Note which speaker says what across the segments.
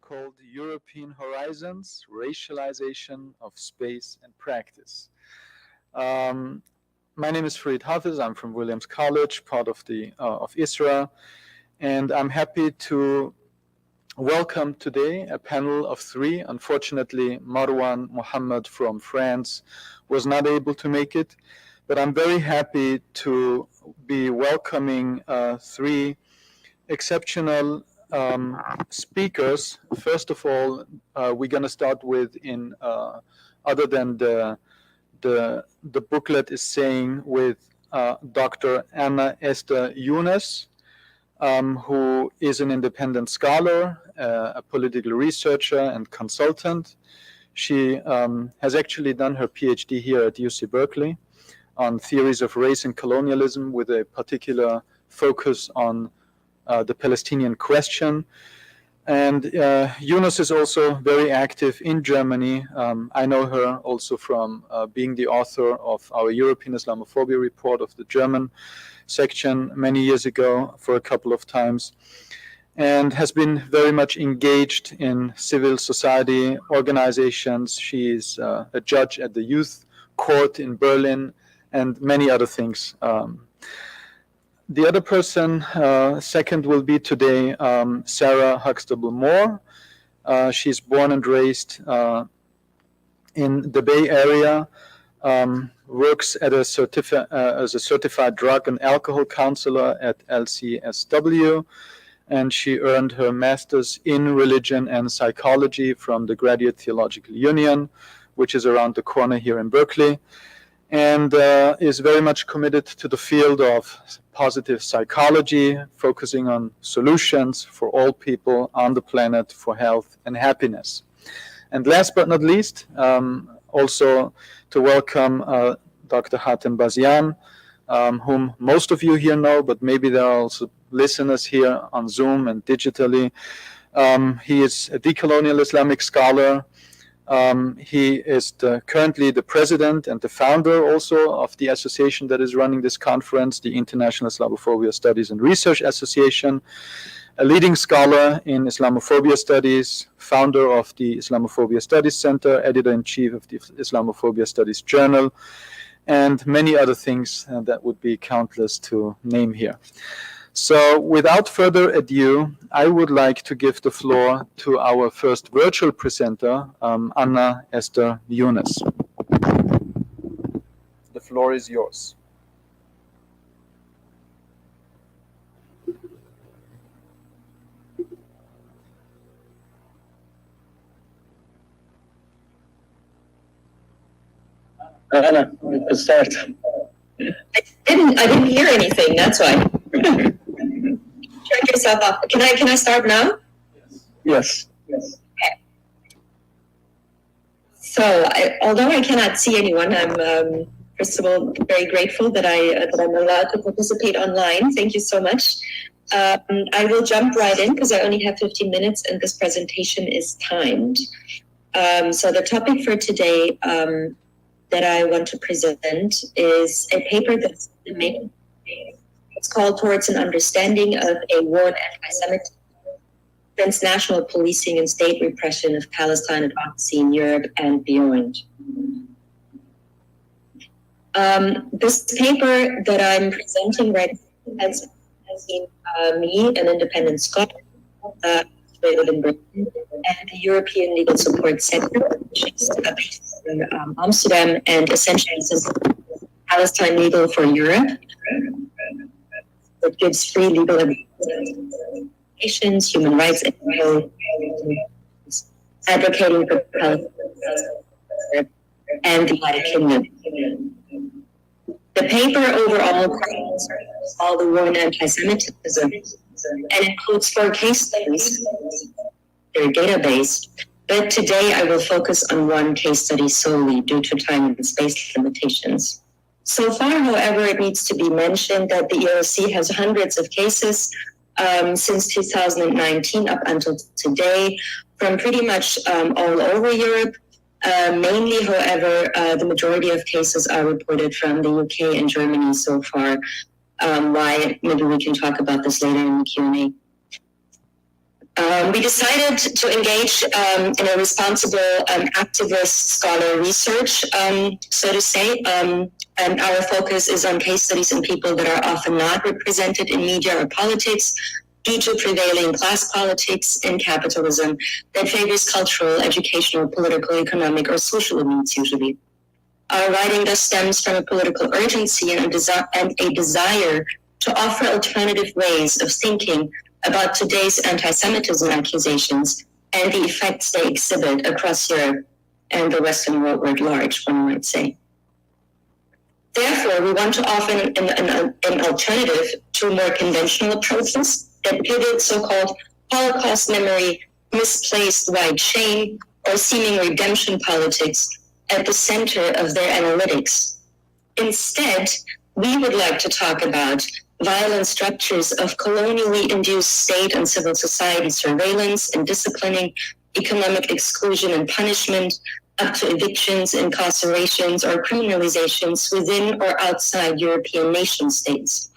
Speaker 1: called European Horizons, Racialization of Space and Practice. Um, my name is Farid Hafez. I'm from Williams College, part of Israel, and I'm happy to welcome today a panel of three. Unfortunately, Marwan Mohammed from France was not able to make it, but I'm very happy to be welcoming three exceptional speakers. First of all, we're going to start with, other than the booklet is saying, with Dr. Anna Esther Younes, who is an independent scholar, a political researcher and consultant. She has actually done her PhD here at UC Berkeley on theories of race and colonialism, with a particular focus on the Palestinian question. And Younes is also very active in Germany. I know her also from being the author of our European Islamophobia report of the German section many years ago for a couple of times, and has been very much engaged in civil society organizations. She is a judge at the youth court in Berlin and many other things. The other person, second, will be today Sarah Huxtable Mohr. She's born and raised in the Bay Area, works at as a certified drug and alcohol counselor at LCSW, and she earned her master's in religion and psychology from the Graduate Theological Union, which is around the corner here in Berkeley, and is very much committed to the field of positive psychology, focusing on solutions for all people on the planet for health and happiness. And last but not least, also to welcome Dr. Hatem Bazian, whom most of you here know, but maybe there are also listeners here on Zoom and digitally. He is a decolonial Islamic scholar. He is currently the president and the founder also of the association that is running this conference, the International Islamophobia Studies and Research Association, a leading scholar in Islamophobia studies, founder of the Islamophobia Studies Center, editor-in-chief of the Islamophobia Studies Journal, and many other things that would be countless to name here. So without further ado, I would like to give the floor to our first virtual presenter, Anna Esther Younes. The floor is yours.
Speaker 2: Anna, let's start.
Speaker 3: I didn't hear anything, that's why. Turn yourself off. Can I start now?
Speaker 2: Yes.
Speaker 3: Okay. So, although I cannot see anyone, I'm first of all very grateful that I'm allowed to participate online. Thank you so much. I will jump right in because I only have 15 minutes and this presentation is timed. So the topic for today that I want to present is a paper that's been made. It's called Towards an Understanding of a War on Antisemitism, Transnational Policing and State Repression of Palestine, Advocacy in Europe and Beyond. This paper that I'm presenting right now has been me, an independent scholar, situated in Berkeley, and the European Legal Support Center, which is based in Amsterdam, and essentially is Palestine Legal for Europe. It gives free legal advocations, human rights, advocating for Palestine and the United Kingdom. The paper overall covers all the war on anti-Semitism and includes 4 case studies. They're data-based, but today I will focus on one case study solely due to time and space limitations. So far, however, it needs to be mentioned that the EOC has hundreds of cases since 2019 up until today from pretty much all over Europe. Mainly, however, the majority of cases are reported from the UK and Germany so far. Why? Maybe we can talk about this later in the Q&A. We decided to engage in a responsible activist scholar research, so to say, and our focus is on case studies and people that are often not represented in media or politics due to prevailing class politics and capitalism that favors cultural, educational, political, economic, or social elites usually. Our writing thus stems from a political urgency and a desire to offer alternative ways of thinking about today's anti-Semitism accusations and the effects they exhibit across Europe and the Western world writ large, one might say. Therefore, we want to offer an alternative to more conventional approaches that pivot so-called Holocaust memory, misplaced white shame, or seeming redemption politics at the center of their analytics. Instead, we would like to talk about violent structures of colonially induced state and civil society surveillance and disciplining, economic exclusion and punishment, up to evictions, incarcerations, or criminalizations within or outside European nation states.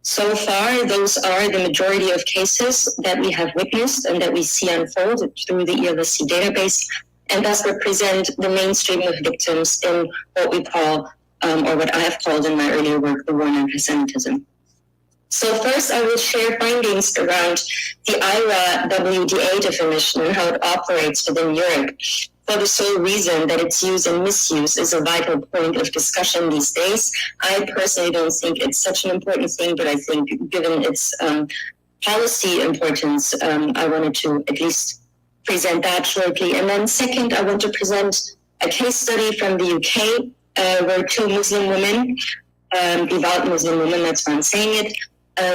Speaker 3: So far, those are the majority of cases that we have witnessed and that we see unfold through the ELSC database, and thus represent the mainstream of victims in what we call, or what I have called in my earlier work, the war on anti-Semitism. So first, I will share findings around the IRA-WDA definition and how it operates within Europe, for the sole reason that its use and misuse is a vital point of discussion these days. I personally don't think it's such an important thing, but I think given its policy importance, I wanted to at least present that shortly. And then second, I want to present a case study from the UK where two Muslim women, devout Muslim women, that's why I'm saying it,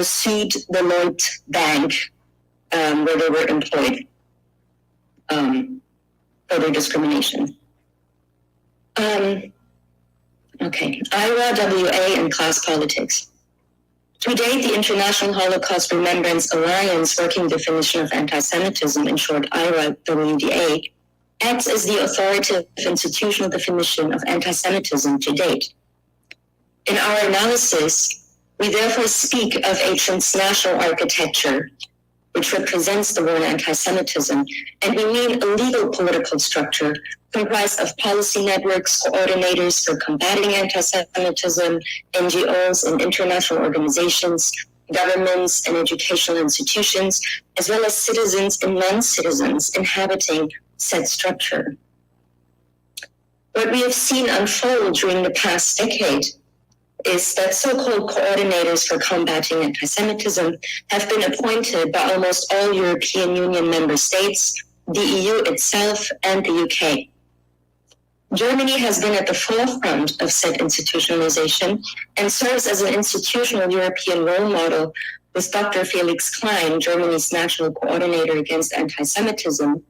Speaker 3: sued the Lloyd Bank where they were employed for their discrimination. Okay, IRA-WA and class politics. To date, the International Holocaust Remembrance Alliance Working Definition of Anti-Semitism, in short IRA-WDA, acts as the authoritative institutional definition of anti-Semitism to date. In our analysis, we therefore speak of a transnational architecture which represents the war on anti-Semitism, and we mean a legal political structure comprised of policy networks, coordinators for combating anti-Semitism, NGOs and international organizations, governments and educational institutions, as well as citizens and non-citizens inhabiting said structure. What we have seen unfold during the past decade is that so-called coordinators for combating anti-Semitism have been appointed by almost all European Union member states, the EU itself, and the UK. Germany has been at the forefront of said institutionalization and serves as an institutional European role model, with Dr. Felix Klein, Germany's national coordinator against anti-Semitism,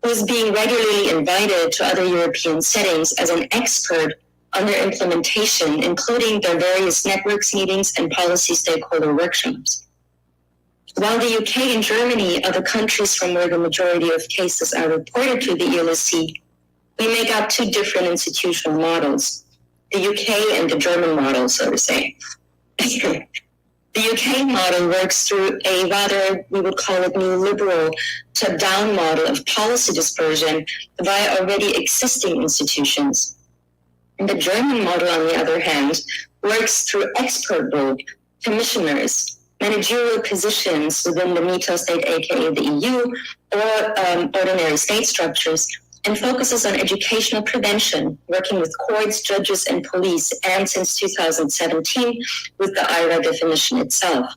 Speaker 3: who is being regularly invited to other European settings as an expert on their implementation, including their various networks meetings and policy stakeholder workshops. While the UK and Germany are the countries from where the majority of cases are reported to the ELSC, we make out two different institutional models, the UK and the German model, so to say. The UK model works through a rather, we would call it neoliberal, top-down model of policy dispersion via already existing institutions. And the German model, on the other hand, works through expert role, commissioners, managerial positions within the NATO state, aka the EU, or ordinary state structures, and focuses on educational prevention, working with courts, judges, and police, and since 2017, with the IRA definition itself.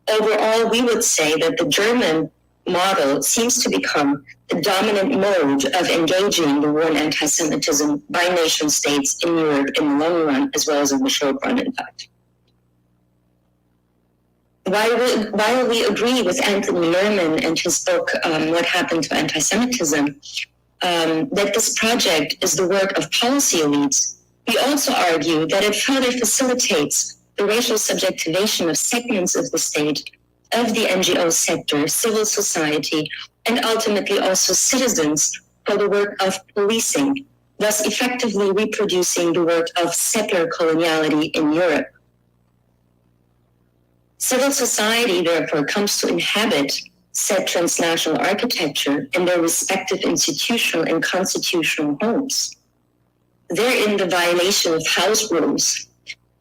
Speaker 3: Overall, we would say that the German model seems to become the dominant mode of engaging the war on anti-Semitism by nation states in Europe in the long run, as well as in the short run, in fact. While we agree with Anthony Lerman and his book, What Happened to Anti-Semitism, that this project is the work of policy elites, we also argue that it further facilitates the racial subjectivation of segments of the state, of the NGO sector, civil society, and ultimately also citizens for the work of policing, thus effectively reproducing the work of settler coloniality in Europe. Civil society, therefore, comes to inhabit said transnational architecture in their respective institutional and constitutional homes. They're in the violation of house rules,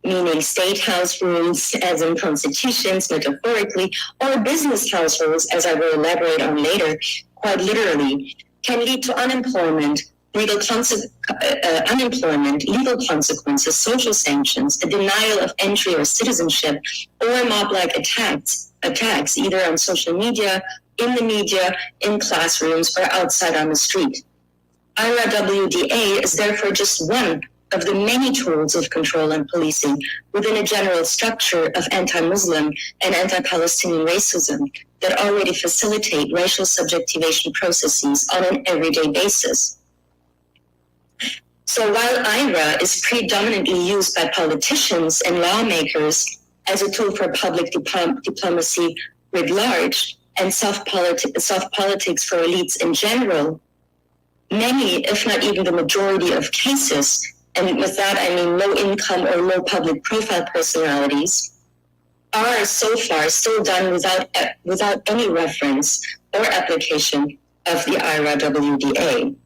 Speaker 3: meaning state house rules as in constitutions metaphorically, or business house rules, as I will elaborate on later, quite literally, can lead to unemployment, legal consequences, social sanctions, a denial of entry or citizenship, or mob-like attacks either on social media, in classrooms, or outside on the street. IRA-WDA is therefore just one of the many tools of control and policing within a general structure of anti-Muslim and anti-Palestinian racism that already facilitate racial subjectivation processes on an everyday basis. So while IRA is predominantly used by politicians and lawmakers as a tool for public diplomacy writ large and soft politics for elites in general, many, if not even the majority of cases, and with that I mean low income or low public profile personalities, are so far still done without any reference or application of the IRA-WDA.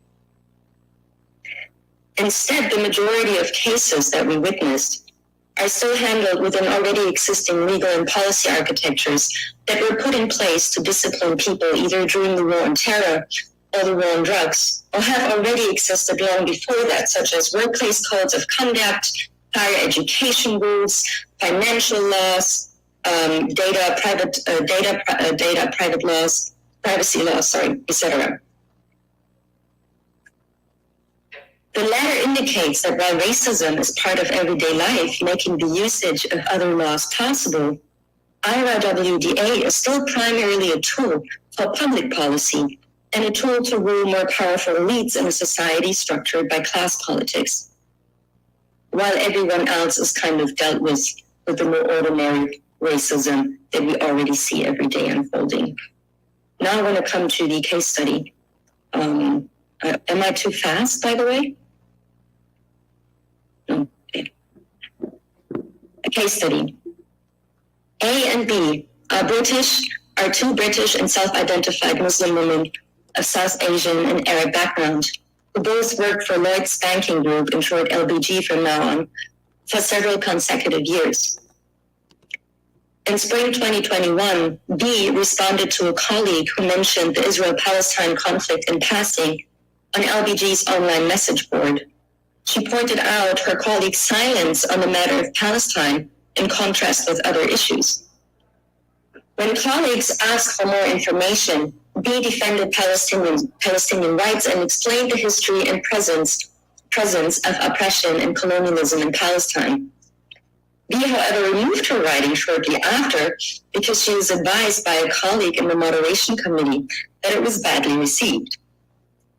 Speaker 3: Instead, the majority of cases that we witnessed are still handled within already existing legal and policy architectures that were put in place to discipline people either during the war on terror or the war on drugs, or have already existed long before that, such as workplace codes of conduct, higher education rules, financial laws, private laws, privacy laws, etc. The latter indicates that while racism is part of everyday life, making the usage of other laws possible, IRA-WDA is still primarily a tool for public policy and a tool to rule more powerful elites in a society structured by class politics, while everyone else is kind of dealt with the more ordinary racism that we already see every day unfolding. Now I want to come to the case study. Am I too fast, by the way? Okay. A case study. A and B are two British and self-identified Muslim women of South Asian and Arab background, who both worked for Lloyd's Banking Group, in short LBG from now on, for several consecutive years. In spring 2021, B responded to a colleague who mentioned the Israel-Palestine conflict in passing on LBG's online message board. She pointed out her colleague's silence on the matter of Palestine in contrast with other issues. When colleagues asked for more information, B defended Palestinian rights and explained the history and presence of oppression and colonialism in Palestine. B, however, removed her writing shortly after because she was advised by a colleague in the moderation committee that it was badly received.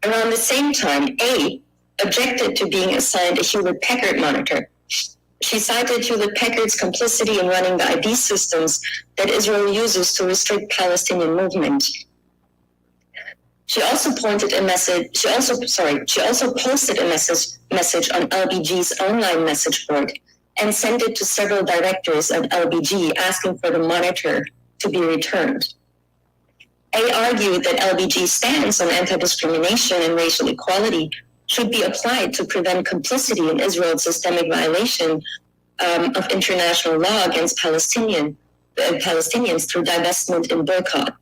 Speaker 3: Around the same time, A objected to being assigned a Hewlett-Packard monitor. She cited Hewlett-Packard's complicity in running the ID systems that Israel uses to restrict Palestinian movement. She also posted a message on LBG's online message board and sent it to several directors at LBG asking for the monitor to be returned. A argued that LBG's stance on anti-discrimination and racial equality should be applied to prevent complicity in Israel's systemic violation of international law against Palestinians through divestment and boycott.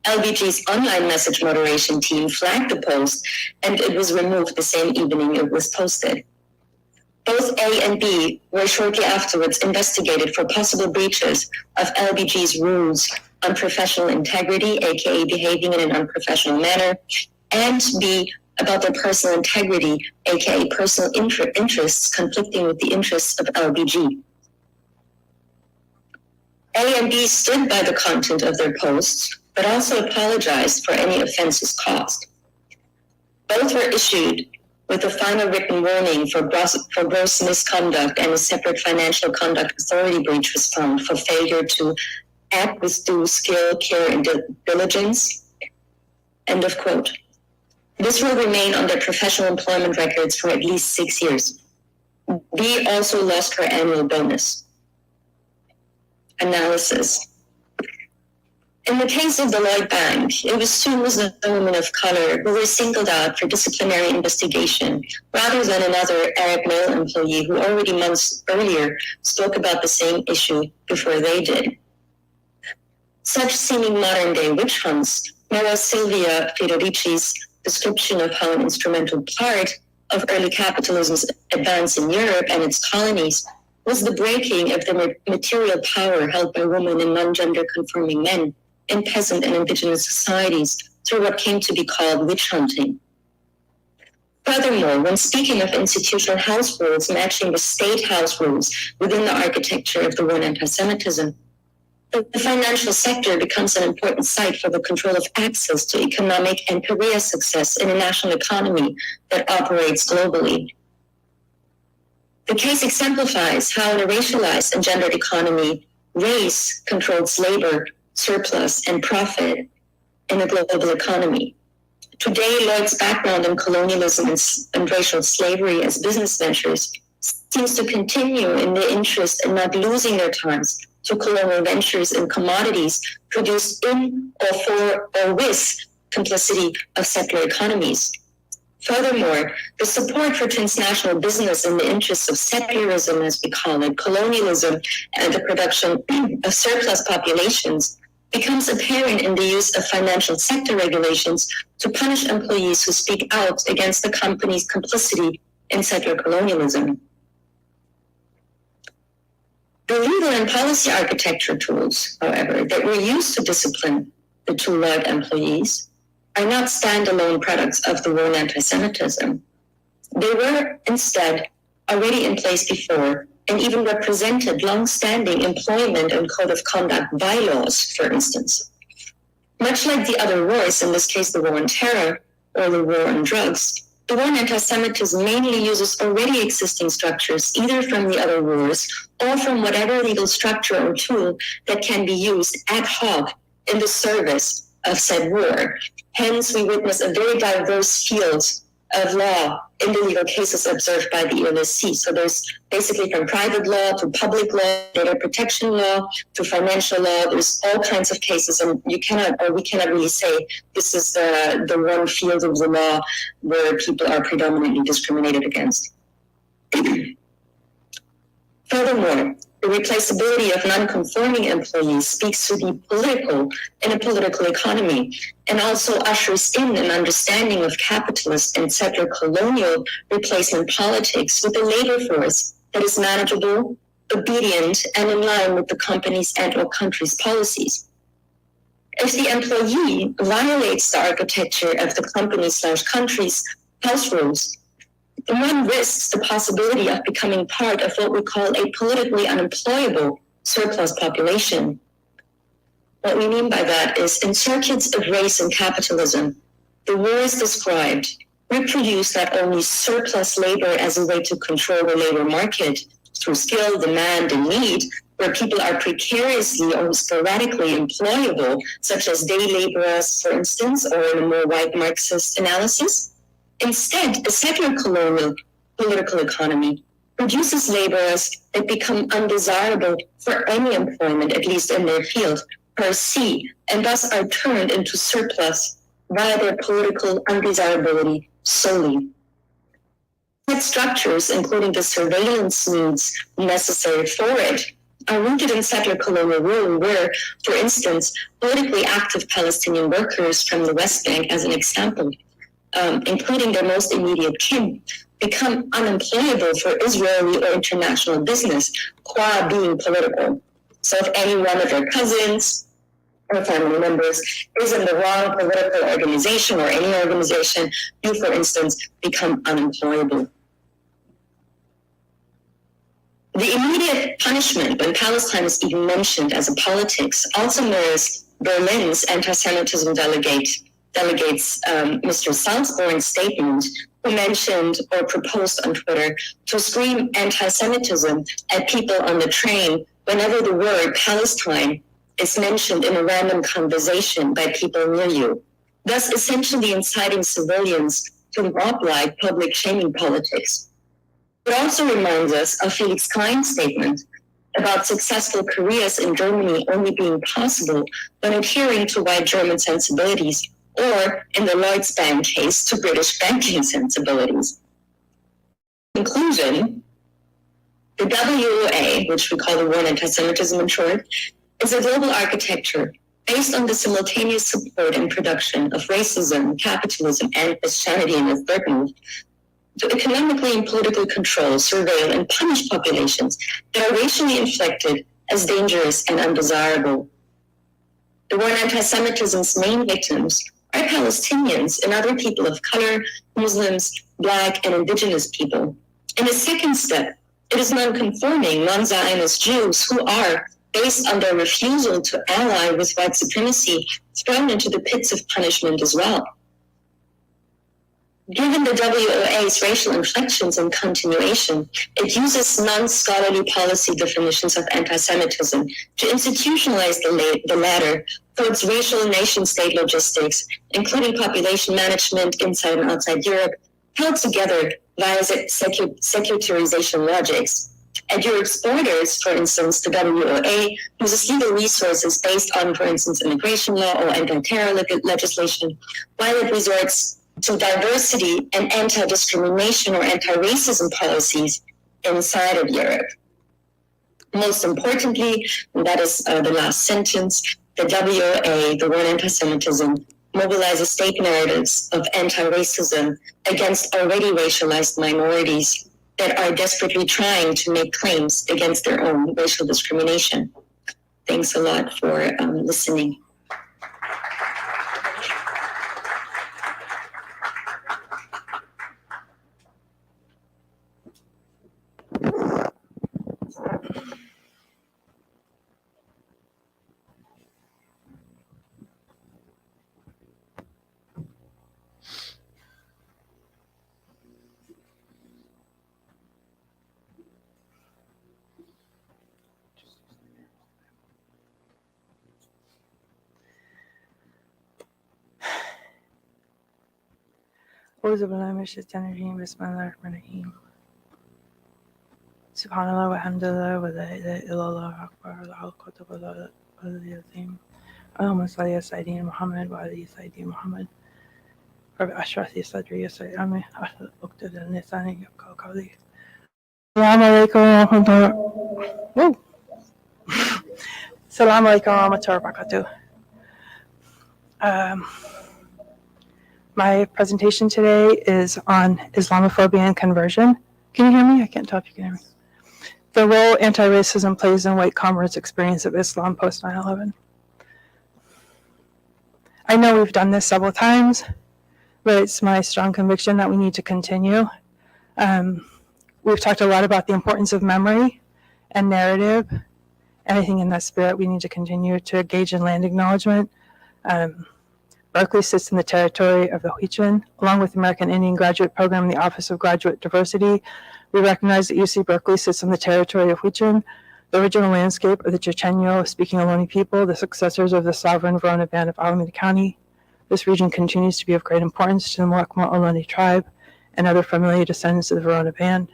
Speaker 3: LBG's online message moderation team flagged the post, and it was removed the same evening it was posted. Both A and B were shortly afterwards investigated for possible breaches of LBG's rules on professional integrity, aka behaving in an unprofessional manner, and B, about their personal integrity, aka personal interests conflicting with the interests of LBG. A and B stood by the content of their posts, but also apologized for any offenses caused. Both were issued with a final written warning for gross misconduct, and a separate financial conduct authority breach was found for failure to act with due skill, care, and diligence. End of quote. This will remain on their professional employment records for at least 6 years. B also lost her annual bonus. Analysis. In the case of the Lloyd Bank, it was two Muslim women of color who were singled out for disciplinary investigation rather than another Arab male employee who already months earlier spoke about the same issue before they did. Such seeming modern-day witch hunts mirror Silvia Federici's description of how an instrumental part of early capitalism's advance in Europe and its colonies was the breaking of the material power held by women and non-gender conforming men in peasant and indigenous societies through what came to be called witch hunting. Furthermore, when speaking of institutional house rules matching the state house rules within the architecture of the war on anti-Semitism, the financial sector becomes an important site for the control of access to economic and career success in a national economy that operates globally. The case exemplifies how in a racialized and gendered economy, race controls labor, surplus, and profit in a global economy. Today, Lloyd's background in colonialism and racial slavery as business ventures seems to continue in their interest in not losing their ties to colonial ventures in commodities produced in or for or with complicity of settler economies. Furthermore, the support for transnational business in the interests of secularism, as we call it, colonialism, and the production of surplus populations becomes apparent in the use of financial sector regulations to punish employees who speak out against the company's complicity in settler colonialism. The legal and policy architecture tools, however, that were used to discipline the two Lloyd employees are not standalone products of the war on anti-Semitism. They were instead already in place before and even represented long-standing employment and code of conduct bylaws, for instance. Much like the other wars, in this case the war on terror or the war on drugs, the war on anti-Semitism mainly uses already existing structures, either from the other wars or from whatever legal structure or tool that can be used ad hoc in the service of said war. Hence, we witness a very diverse field of law in the legal cases observed by the Younes. So there's basically from private law to public law, data protection law to financial law. There's all kinds of cases, and we cannot really say this is the one field of the law where people are predominantly discriminated against. Furthermore, the replaceability of non-conforming employees speaks to the political in a political economy and also ushers in an understanding of capitalist and settler colonial replacement politics with a labor force that is manageable, obedient, and in line with the company's and or country's policies. If the employee violates the architecture of the company/country's house rules, one risks the possibility of becoming part of what we call a politically unemployable surplus population. What we mean by that is, in circuits of race and capitalism, the wars described reproduce not only surplus labor as a way to control the labor market through skill, demand, and need, where people are precariously or sporadically employable, such as day laborers, for instance, or in a more white Marxist analysis. Instead, the settler colonial political economy produces laborers that become undesirable for any employment, at least in their field, per se, and thus are turned into surplus via their political undesirability solely. Such structures, including the surveillance needs necessary for it, are rooted in settler colonial rule where, for instance, politically active Palestinian workers from the West Bank, as an example, including their most immediate kin, become unemployable for Israeli or international business, qua being political. So if any one of their cousins or family members is in the wrong political organization or any organization, you, for instance, become unemployable. The immediate punishment when Palestine is even mentioned as a politics also mirrors Berlin's anti-Semitism delegates Mr. Salzborn's statement, who mentioned or proposed on Twitter to scream anti-Semitism at people on the train whenever the word Palestine is mentioned in a random conversation by people near you, thus essentially inciting civilians to mob-like public shaming politics. It also reminds us of Felix Klein's statement about successful careers in Germany only being possible when adhering to white German sensibilities, or, in the Lloyds Bank case, to British banking sensibilities. In conclusion, the WOA, which we call the War on Antisemitism in short, is a global architecture based on the simultaneous support and production of racism, capitalism, and Christianity in its birth to economically and politically control, surveil, and punish populations that are racially inflected as dangerous and undesirable. The war on anti-Semitism's main victims are Palestinians and other people of color, Muslims, Black, and Indigenous people. In a second step, it is non-conforming, non-Zionist Jews who are, based on their refusal to ally with white supremacy, thrown into the pits of punishment as well. Given the WOA's racial inflections and continuation, it uses non-scholarly policy definitions of anti-Semitism to institutionalize the latter towards racial nation-state logistics, including population management inside and outside Europe, held together via secularization logics. At Europe's borders, for instance, the WOA uses legal resources based on, for instance, immigration law or anti-terror legislation, while it resorts to diversity and anti-discrimination or anti-racism policies inside of Europe. Most importantly, and that is the last sentence, the WOA, the War on Antisemitism, mobilizes state narratives of anti-racism against already racialized minorities that are desperately trying to make claims against their own racial discrimination. Thanks a lot for listening.
Speaker 4: Subhanallah walhamdulillah wa la ilaha illallah akbar la hawla wala quwwata illa billah. Allahumma salli ala Sayyidina Muhammad wa ala Sayyidina Muhammad. Rabbi ashrah li sadri yassir amri wahlul uqdatan min lisani yafqahu qawli. Assalamu alaikum wa rahmatullahi. Whoa. Assalamu alaikum wa rahmatullahi wa barakatuh. My presentation today is on Islamophobia and conversion. Can you hear me? I can't tell if you can hear me. The role anti-racism plays in white converts' experience of Islam post 9/11. I know we've done this several times, but it's my strong conviction that we need to continue. We've talked a lot about the importance of memory and narrative. Anything in that spirit, we need to continue to engage in land acknowledgement. Berkeley sits in the territory of the Huichin, along with the American Indian Graduate Program and the Office of Graduate Diversity. We recognize that UC Berkeley sits in the territory of Huichin, the original landscape of the Chochenyo-speaking Ohlone people, the successors of the sovereign Verona band of Alameda County. This region continues to be of great importance to the Muwekma Ohlone tribe and other familiar descendants of the Verona band.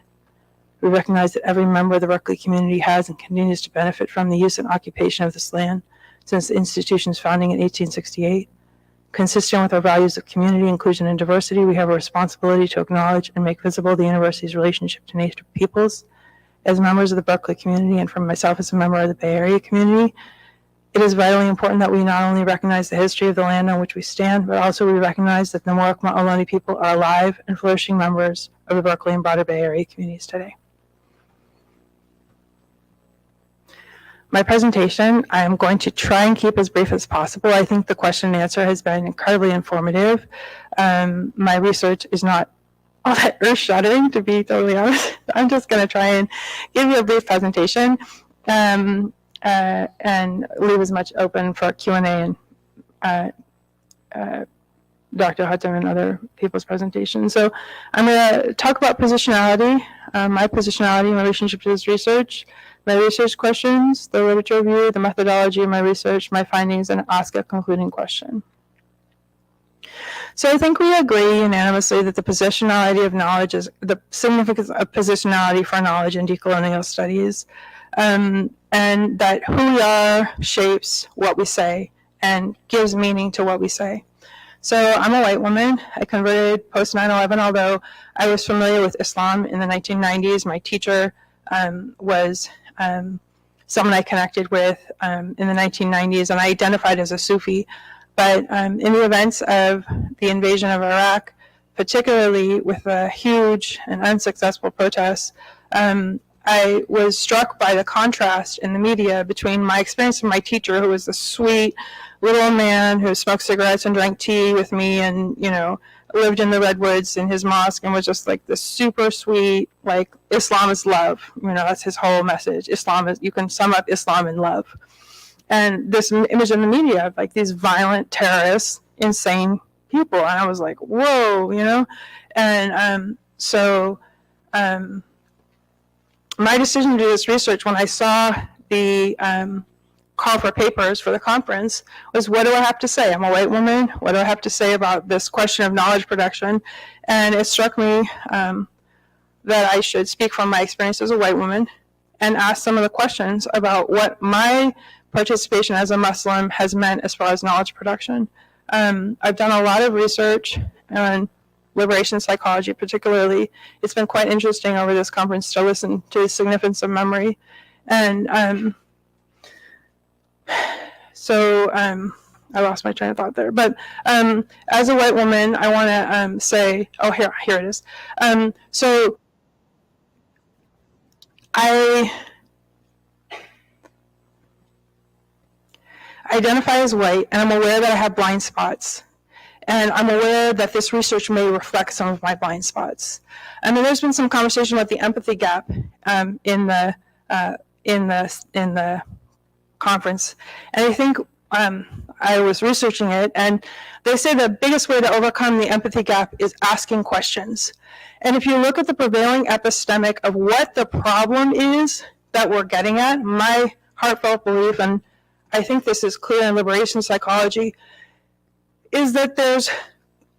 Speaker 4: We recognize that every member of the Berkeley community has and continues to benefit from the use and occupation of this land since the institution's founding in 1868. Consistent with our values of community, inclusion, and diversity, we have a responsibility to acknowledge and make visible the university's relationship to Native peoples. As members of the Berkeley community, and from myself as a member of the Bay Area community, it is vitally important that we not only recognize the history of the land on which we stand, but also we recognize that the Muwekma Ohlone people are alive and flourishing members of the Berkeley and broader Bay Area communities today. My presentation, I am going to try and keep as brief as possible. I think the question and answer has been incredibly informative. My research is not all that earth-shattering, to be totally honest. I'm just going to try and give you a brief presentation and leave as much open for Q&A and Dr. Hatem and other people's presentations. So I'm going to talk about positionality, my positionality in relationship to this research, my research questions, the literature review, the methodology of my research, my findings, and ask a concluding question. So I think we agree unanimously that the positionality of knowledge is the significance of positionality for knowledge in decolonial studies, and that who we are shapes what we say and gives meaning to what we say. So I'm a white woman. I converted post 9/11, although I was familiar with Islam in the 1990s. My teacher was someone I connected with in the 1990s, and I identified as a Sufi. But in the events of the invasion of Iraq, particularly with the huge and unsuccessful protests, I was struck by the contrast in the media between my experience with my teacher, who was the sweet little man who smoked cigarettes and drank tea with me and, you know, lived in the redwoods in his mosque and was just like this super sweet, like, Islam is love. You know, that's his whole message. Islam is, you can sum up Islam in love. And this image in the media of like these violent terrorists, insane people. And I was like, whoa, you know? And so my decision to do this research when I saw the call for papers for the conference was, what do I have to say? I'm a white woman. What do I have to say about this question of knowledge production? And it struck me that I should speak from my experience as a white woman and ask some of the questions about what my participation as a Muslim has meant as far as knowledge production. I've done a lot of research on liberation psychology, particularly. It's been quite interesting over this conference to listen to the significance of memory. And I lost my train of thought there. But as a white woman, I want to say, oh, here it is. So I identify as white, and I'm aware that I have blind spots. And I'm aware that this research may reflect some of my blind spots. And then there's been some conversation about the empathy gap in the conference. And I think I was researching it, and they say the biggest way to overcome the empathy gap is asking questions. And if you look at the prevailing epistemic of what the problem is that we're getting at, my heartfelt belief, and I think this is clear in liberation psychology, is that there's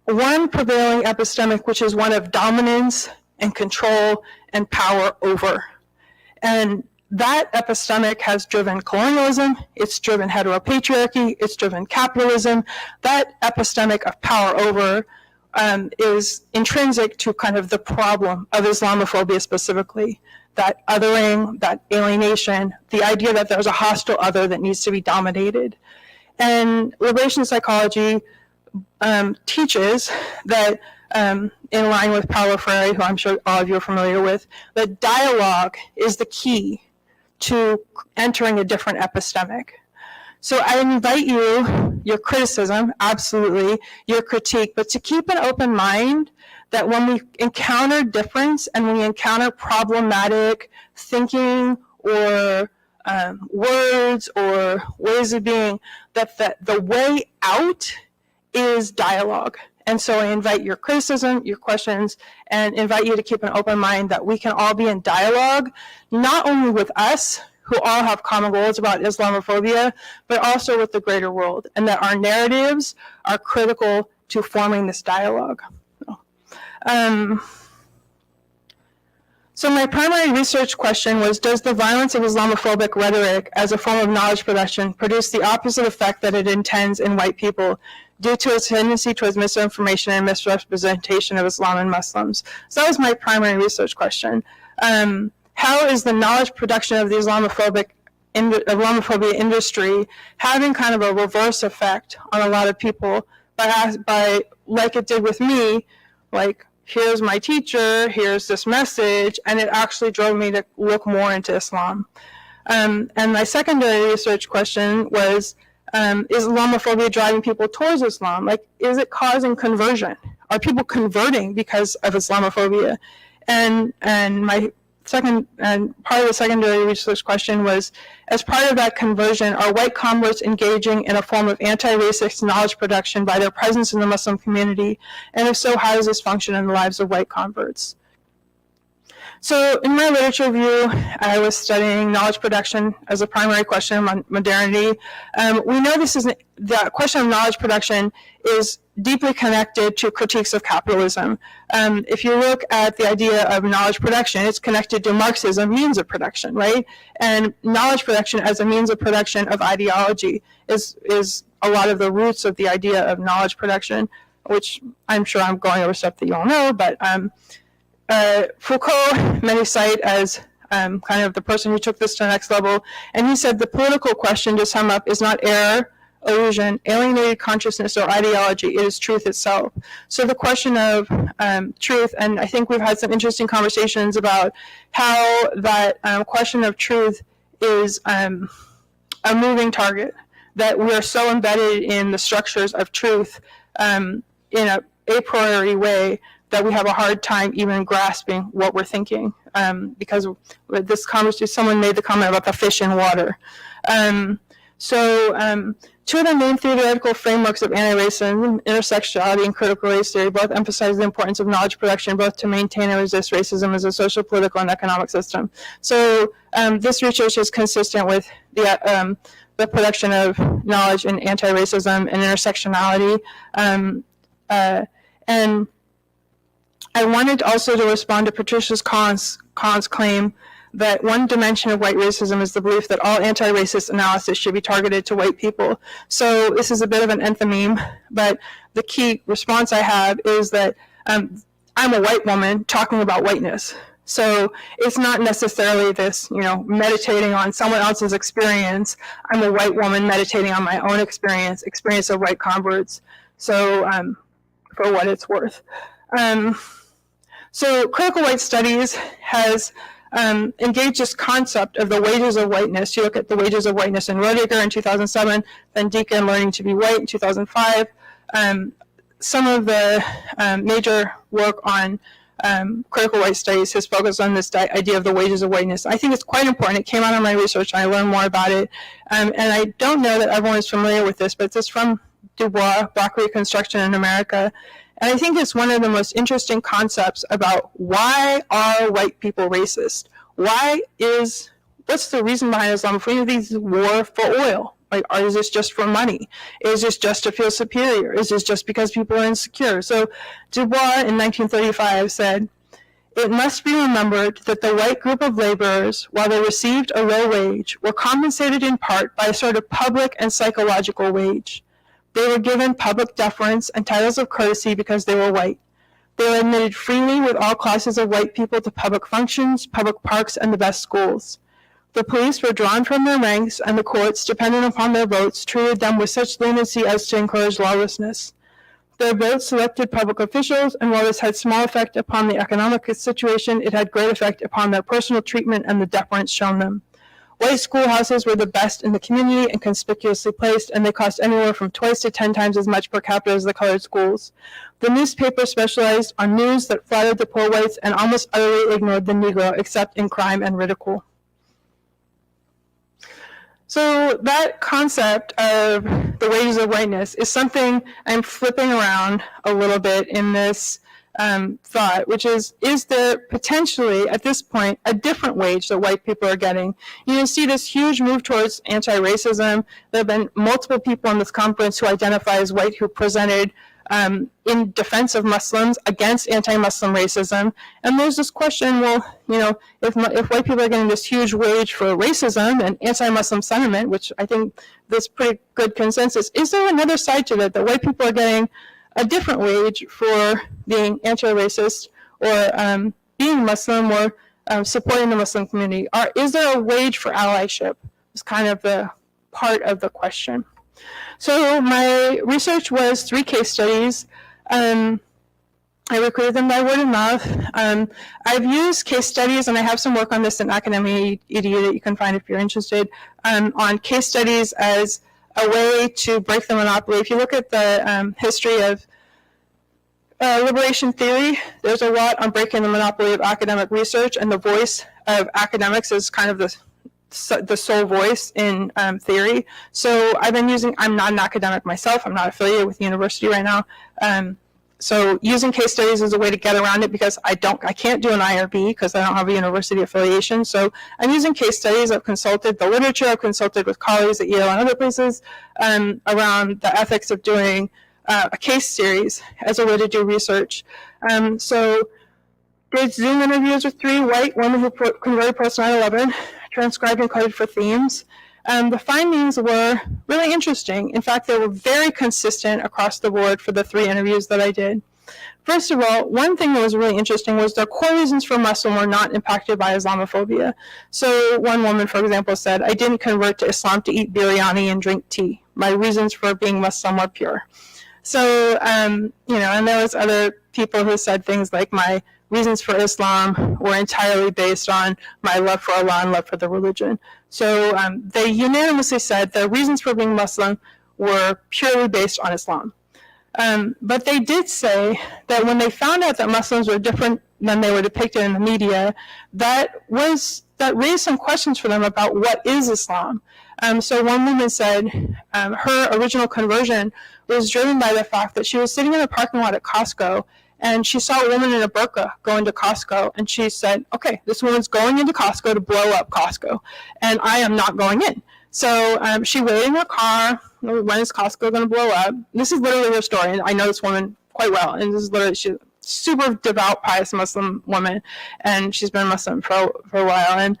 Speaker 4: one prevailing epistemic, which is one of dominance and control and power over. And that epistemic has driven colonialism, it's driven heteropatriarchy, it's driven capitalism. That epistemic of power over is intrinsic to kind of the problem of Islamophobia specifically. That othering, that alienation, the idea that there's a hostile other that needs to be dominated. And liberation psychology teaches that, in line with Paulo Freire, who I'm sure all of you are familiar with, that dialogue is the key to entering a different epistemic. So I invite you, your criticism, absolutely, your critique, but to keep an open mind that when we encounter difference and we encounter problematic thinking or words or ways of being, that the way out is dialogue. And so I invite your criticism, your questions, and invite you to keep an open mind that we can all be in dialogue, not only with us, who all have common goals about Islamophobia, but also with the greater world, and that our narratives are critical to forming this dialogue. So my primary research question was, does the violence of Islamophobic rhetoric as a form of knowledge production produce the opposite effect that it intends in white people due to its tendency towards misinformation and misrepresentation of Islam and Muslims? So that was my primary research question. How is the knowledge production of the Islamophobia industry having kind of a reverse effect on a lot of people by like it did with me, like, here's my teacher, here's this message, and it actually drove me to look more into Islam. And my secondary research question was, is Islamophobia driving people towards Islam? Like, is it causing conversion? Are people converting because of Islamophobia? And my second, and part of the secondary research question was, as part of that conversion, are white converts engaging in a form of anti-racist knowledge production by their presence in the Muslim community? And if so, how does this function in the lives of white converts? So in my literature review, I was studying knowledge production as a primary question on modernity. We know the question of knowledge production is deeply connected to critiques of capitalism. If you look at the idea of knowledge production, it's connected to Marxism, means of production, right? And knowledge production as a means of production of ideology is a lot of the roots of the idea of knowledge production, which I'm sure I'm going over stuff that you all know, but Foucault, many cite as kind of the person who took this to the next level, and he said the political question, to sum up, is not error, illusion, alienated consciousness, or ideology, it is truth itself. So the question of truth, and I think we've had some interesting conversations about how that question of truth is a moving target, that we're so embedded in the structures of truth in a priori way that we have a hard time even grasping what we're thinking, because with this conversation, someone made the comment about the fish in water. Two of the main theoretical frameworks of anti-racism, intersectionality and critical race theory, both emphasize the importance of knowledge production, both to maintain and resist racism as a social, political, and economic system. So this research is consistent with the production of knowledge in anti-racism and intersectionality. And I wanted also to respond to Patricia Kahn's claim that one dimension of white racism is the belief that all anti-racist analysis should be targeted to white people. So this is a bit of an enthymeme, but the key response I have is that I'm a white woman talking about whiteness. So it's not necessarily this, meditating on someone else's experience. I'm a white woman meditating on my own experience of white converts. So for what it's worth. So critical white studies has engaged this concept of the wages of whiteness. You look at the wages of whiteness in Roediger in 2007, then Deacon Learning to be White in 2005. Some of the major work on critical white studies has focused on this idea of the wages of whiteness. I think it's quite important. It came out in my research, and I learned more about it. And I don't know that everyone is familiar with this, but it's from Du Bois, Black Reconstruction in America. And I think it's one of the most interesting concepts about why are white people racist? What's the reason behind Islamophobia? These war for oil. Is this just for money? Is this just to feel superior? Is this just because people are insecure? So Du Bois in 1935 said, "It must be remembered that the white group of laborers, while they received a low wage, were compensated in part by a sort of public and psychological wage. They were given public deference and titles of courtesy because they were white. They were admitted freely with all classes of white people to public functions, public parks, and the best schools. The police were drawn from their ranks, and the courts, dependent upon their votes, treated them with such leniency as to encourage lawlessness. Their votes selected public officials, and while this had small effect upon the economic situation, it had great effect upon their personal treatment and the deference shown them. White schoolhouses were the best in the community and conspicuously placed, and they cost anywhere from twice to 10 times as much per capita as the colored schools. The newspaper specialized on news that flattered the poor whites and almost utterly ignored the Negro, except in crime and ridicule." So that concept of the wages of whiteness is something I'm flipping around a little bit in this thought, which is there potentially, at this point, a different wage that white people are getting? You see this huge move towards anti-racism. There have been multiple people in this conference who identify as white who presented in defense of Muslims against anti-Muslim racism. And there's this question, well, if white people are getting this huge wage for racism and anti-Muslim sentiment, which I think there's pretty good consensus, is there another side to that white people are getting a different wage for being anti-racist or being Muslim or supporting the Muslim community? Is there a wage for allyship? Is kind of the part of the question. So my research was 3 case studies. I recruited them by word of mouth. I've used case studies, and I have some work on this in Academia EDU that you can find if you're interested, on case studies as a way to break the monopoly. If you look at the history of liberation theory, there's a lot on breaking the monopoly of academic research, and the voice of academics is kind of the sole voice in theory. So I've been I'm not an academic myself, I'm not affiliated with the university right now. So using case studies is a way to get around it because I can't do an IRB because I don't have a university affiliation. So I'm using case studies. I've consulted the literature. I've consulted with colleagues at Yale and other places around the ethics of doing a case series as a way to do research. So did Zoom interviews with 3 white women who converted post 9/11, transcribed and coded for themes. The findings were really interesting. In fact, they were very consistent across the board for the 3 interviews that I did. First of all, one thing that was really interesting was their core reasons for Muslim were not impacted by Islamophobia. So one woman, for example, said, I didn't convert to Islam to eat biryani and drink tea. My reasons for being Muslim were pure. So, and there was other people who said things like my reasons for Islam were entirely based on my love for Allah and love for the religion. So they unanimously said their reasons for being Muslim were purely based on Islam. But they did say that when they found out that Muslims were different than they were depicted in the media, that raised some questions for them about what is Islam. So one woman said her original conversion was driven by the fact that she was sitting in the parking lot at Costco and she saw a woman in a burqa go into Costco, and she said, okay, this woman's going into Costco to blow up Costco, and I am not going in. So she waited in her car. When is Costco going to blow up? This is literally her story, and I know this woman quite well, and this is literally, she's a super devout, pious Muslim woman, and she's been Muslim for a while, and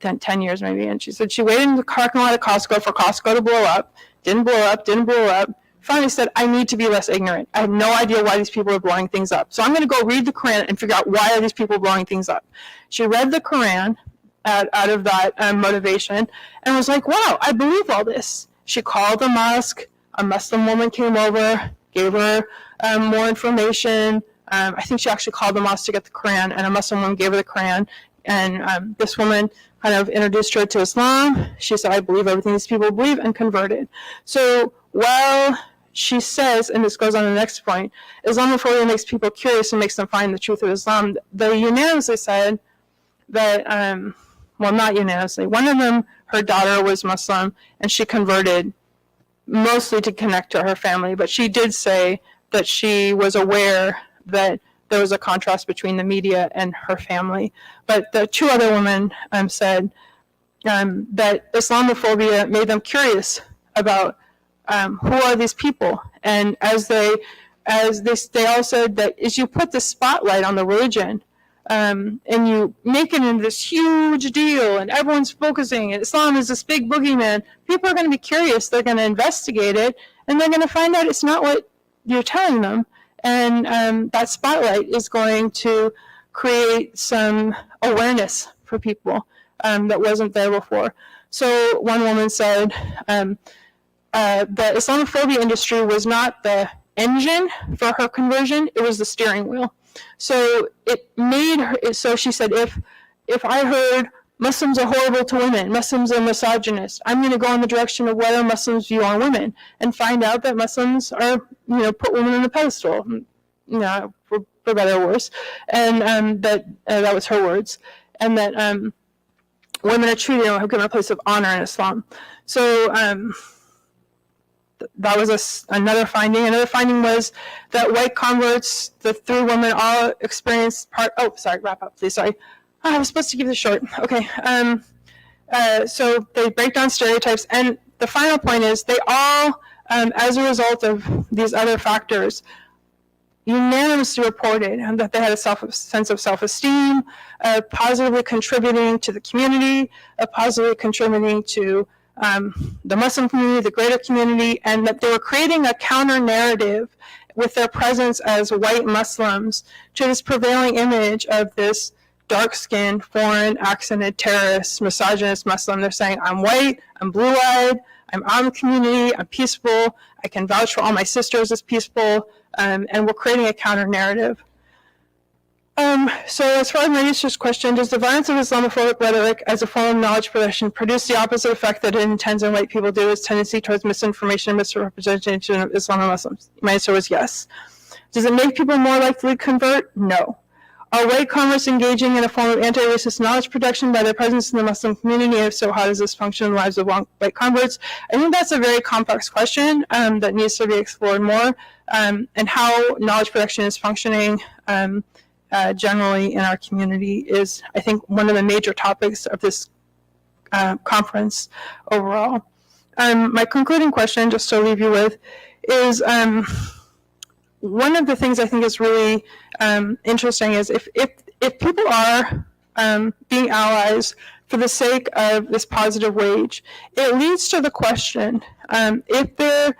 Speaker 4: 10 years maybe, and she said she waited in the parking lot at Costco for Costco to blow up, didn't blow up, finally said, I need to be less ignorant. I have no idea why these people are blowing things up. So I'm going to go read the Quran and figure out why are these people blowing things up. She read the Quran out of that motivation and was like, wow, I believe all this. She called the mosque. A Muslim woman came over, gave her more information. I think she actually called the mosque to get the Quran, and a Muslim woman gave her the Quran. And this woman kind of introduced her to Islam. She said, I believe everything these people believe, and converted. So while she says, and this goes on to the next point, Islamophobia makes people curious and makes them find the truth of Islam, they unanimously said that, well, not unanimously, one of them, her daughter was Muslim, and she converted mostly to connect to her family, but she did say that she was aware that there was a contrast between the media and her family. But the 2 other women said that Islamophobia made them curious about who are these people, and they all said that as you put the spotlight on the religion and you make it into this huge deal and everyone's focusing and Islam is this big boogeyman, people are going to be curious, they're going to investigate it, and they're going to find out it's not what you're telling them, and that spotlight is going to create some awareness for people that wasn't there before. So one woman said the Islamophobia industry was not the engine for her conversion, it was the steering wheel. So it made her, so she said, if I heard Muslims are horrible to women, Muslims are misogynist, I'm going to go in the direction of what our Muslims view on women and find out that Muslims are, put women on a pedestal, for better or worse. And that was her words. And that women are treated and have given a place of honor in Islam. So that was another finding. Another finding was that white converts, the 3 women, all experienced wrap up, please, sorry. I was supposed to keep this short. Okay. So they break down stereotypes. And the final point is they all, as a result of these other factors, unanimously reported that they had a sense of self-esteem, positively contributing to the community, positively contributing to the Muslim community, the greater community, and that they were creating a counter-narrative with their presence as white Muslims to this prevailing image of this dark-skinned, foreign, accented, terrorist, misogynist Muslim. They're saying, I'm white, I'm blue-eyed, I'm on the community, I'm peaceful, I can vouch for all my sisters as peaceful, and we're creating a counter-narrative. So as far as my research question, does the violence of Islamophobic rhetoric as a form of knowledge production produce the opposite effect that it intends when white people do, its tendency towards misinformation and misrepresentation of Islam and Muslims? My answer was yes. Does it make people more likely to convert? No. Are white converts engaging in a form of anti-racist knowledge production by their presence in the Muslim community? If so, how does this function in the lives of white converts? I think that's a very complex question that needs to be explored more, and how knowledge production is functioning generally in our community is, I think, one of the major topics of this conference overall. My concluding question, just to leave you with, is one of the things I think is really interesting is if people are being allies for the sake of this positive wage, it leads to the question, if the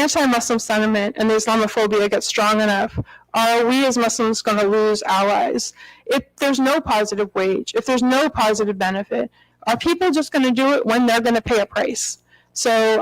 Speaker 4: anti-Muslim sentiment and the Islamophobia gets strong enough, are we as Muslims going to lose allies? If there's no positive wage, if there's no positive benefit, are people just going to do it when they're going to pay a price? So,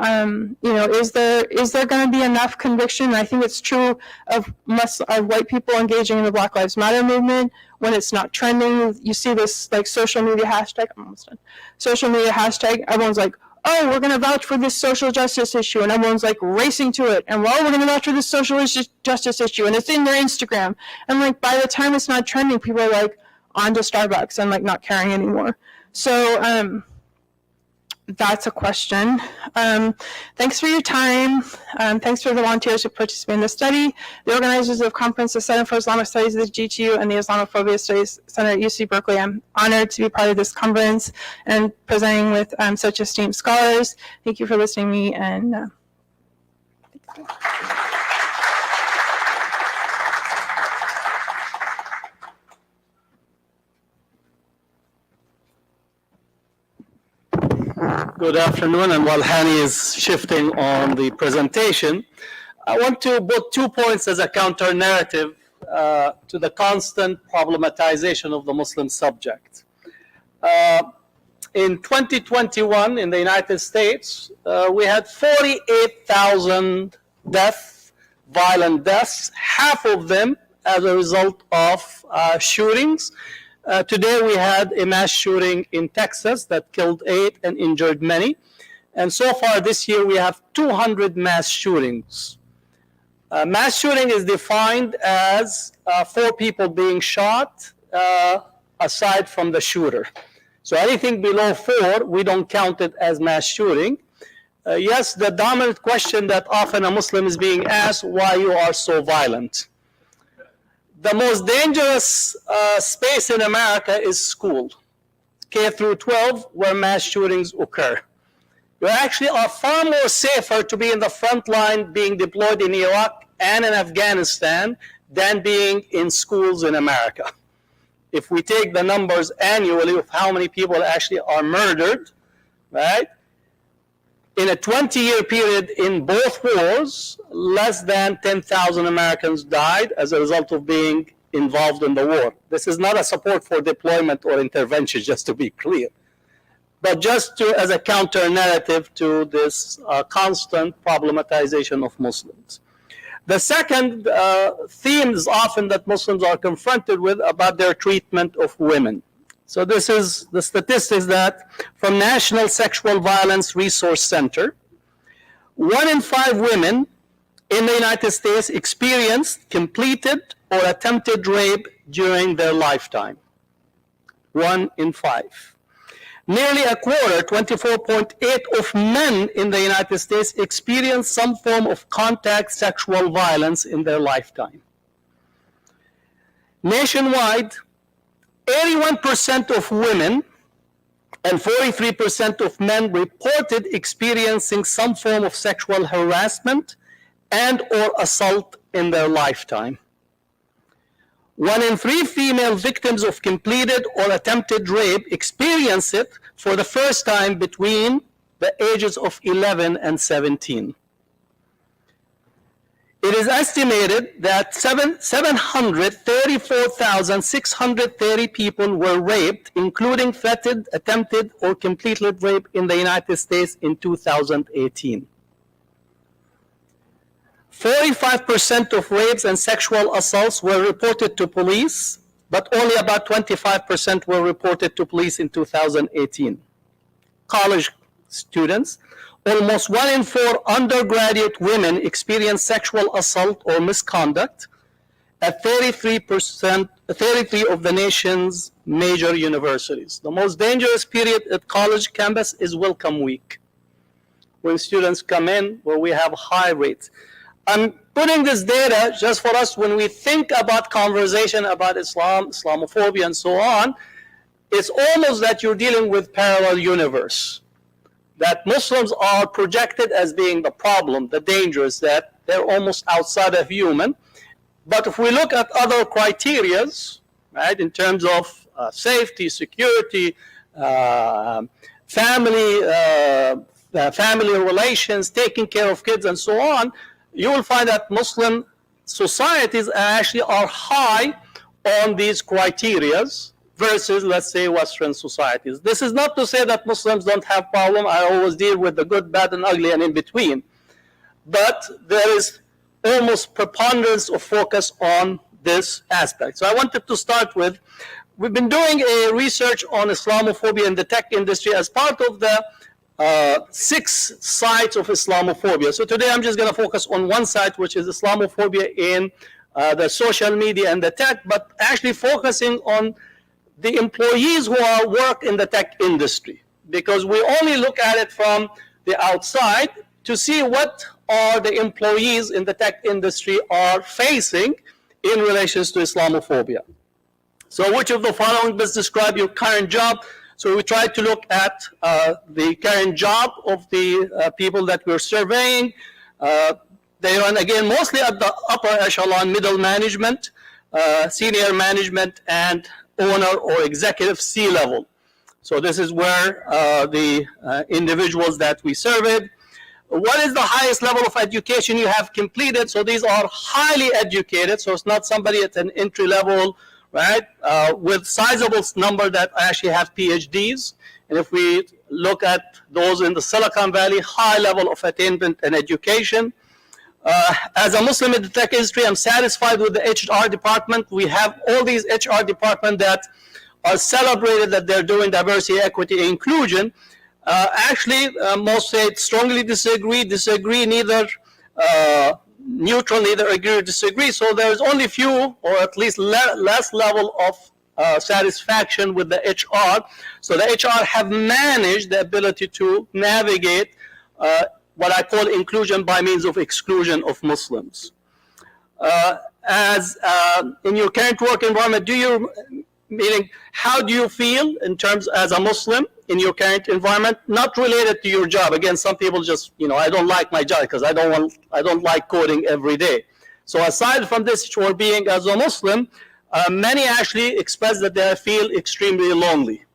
Speaker 4: is there going to be enough conviction? I think it's true of white people engaging in the Black Lives Matter movement when it's not trending. You see this like social media hashtag. I'm almost done. Social media hashtag. Everyone's like, oh, we're going to vouch for this social justice issue, and everyone's like racing to it. And well, we're going to vouch for this social justice issue, and it's in their Instagram. And like by the time it's not trending, people are like on to Starbucks and like not caring anymore. So. That's a question. Thanks for your time. Thanks for the volunteers who participated in the study. The organizers of the conference, the Center for Islamic Studies at the GTU and the Islamophobia Studies Center at UC Berkeley. I'm honored to be part of this conference and presenting with such esteemed scholars. Thank you for listening to me. And
Speaker 2: Good afternoon, and while Hani is shifting on the presentation, I want to put 2 points as a counter-narrative to the constant problematization of the Muslim subject. In 2021, in the United States, we had 48,000 violent deaths, half of them as a result of shootings. Today we had a mass shooting in Texas that killed 8 and injured many. And so far this year we have 200 mass shootings. Mass shooting is defined as 4 people being shot aside from the shooter. So anything below 4, we don't count it as mass shooting. Yes, the dominant question that often a Muslim is being asked, why you are so violent? The most dangerous space in America is school, K through 12, where mass shootings occur. You actually are far more safer to be in the front line being deployed in Iraq and in Afghanistan than being in schools in America. If we take the numbers annually of how many people actually are murdered, right? In a 20-year period in both wars, less than 10,000 Americans died as a result of being involved in the war. This is not a support for deployment or intervention, just to be clear, but just as a counter-narrative to this constant problematization of Muslims. The second theme is often that Muslims are confronted with about their treatment of women. So this is the statistics that from National Sexual Violence Resource Center, 1 in 5 women in the United States experienced completed or attempted rape during their lifetime. 1 in 5. Nearly a quarter, 24.8% of men in the United States experienced some form of contact sexual violence in their lifetime. Nationwide, 81% of women and 43% of men reported experiencing some form of sexual harassment and or assault in their lifetime. 1 in 3 female victims of completed or attempted rape experienced it for the first time between the ages of 11 and 17. It is estimated that 734,630 people were raped, including threatened, attempted, or completed rape in the United States in 2018. 45% of rapes and sexual assaults were reported to police, but only about 25% were reported to police in 2018. College students Almost 1 in 4 undergraduate women experience sexual assault or misconduct at 33 of the nation's major universities. The most dangerous period at college campus is welcome week, when students come in, where we have high rates. I'm putting this data just for us when we think about conversation about Islam, Islamophobia, and so on. It's almost that you're dealing with parallel universe, that Muslims are projected as being the problem, the dangerous, that they're almost outside of human. But if we look at other criterias, right, in terms of safety, security, family relations, taking care of kids, and so on, you will find that Muslim societies actually are high on these criterias versus, let's say, Western societies. This is not to say that Muslims don't have problems. I always deal with the good, bad, and ugly, and in between. But there is almost preponderance of focus on this aspect. So I wanted to start with, we've been doing a research on Islamophobia in the tech industry as part of the 6 sites of Islamophobia. So today I'm just going to focus on one site, which is Islamophobia in the social media and the tech, but actually focusing on the employees who work in the tech industry, because we only look at it from the outside to see what are the employees in the tech industry are facing in relation to Islamophobia. So which of the following best describe your current job? So we tried to look at the current job of the people that we're surveying. They run, again, mostly at the upper echelon, middle management, senior management, and owner or executive C-level. So this is where the individuals that we surveyed. What is the highest level of education you have completed? So these are highly educated, so it's not somebody at an entry level, right, with sizable number that actually have PhDs. And if we look at those in the Silicon Valley, high level of attainment and education. As a Muslim in the tech industry, I'm satisfied with the HR department. We have all these HR departments that are celebrated that they're doing diversity, equity, and inclusion. Most say strongly disagree, neither neutral, neither agree or disagree. So there's only few, or at least less level of satisfaction with the HR. So the HR have managed the ability to navigate what I call inclusion by means of exclusion of Muslims. In your current work environment, meaning how do you feel in terms as a Muslim in your current environment, not related to your job? Again, some people just, I don't like my job because I don't like coding every day. So aside from this, for being as a Muslim, many actually express that they feel extremely lonely.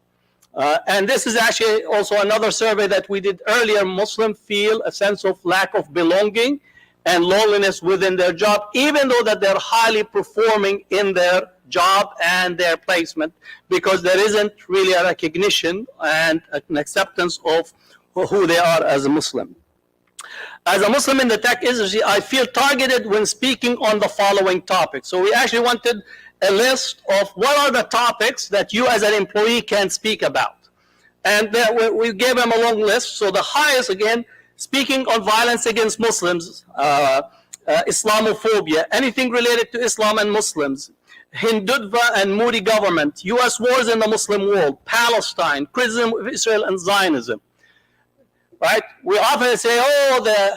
Speaker 2: And this is actually also another survey that we did earlier. Muslims feel a sense of lack of belonging and loneliness within their job, even though that they're highly performing in their job and their placement, because there isn't really a recognition and an acceptance of who they are as a Muslim. As a Muslim in the tech industry, I feel targeted when speaking on the following topics. So we actually wanted a list of what are the topics that you as an employee can speak about. And we gave them a long list. So the highest, again, speaking on violence against Muslims, Islamophobia, anything related to Islam and Muslims, Hindutva and Modi government, U.S. wars in the Muslim world, Palestine, criticism of Israel and Zionism. Right? We often say, oh, the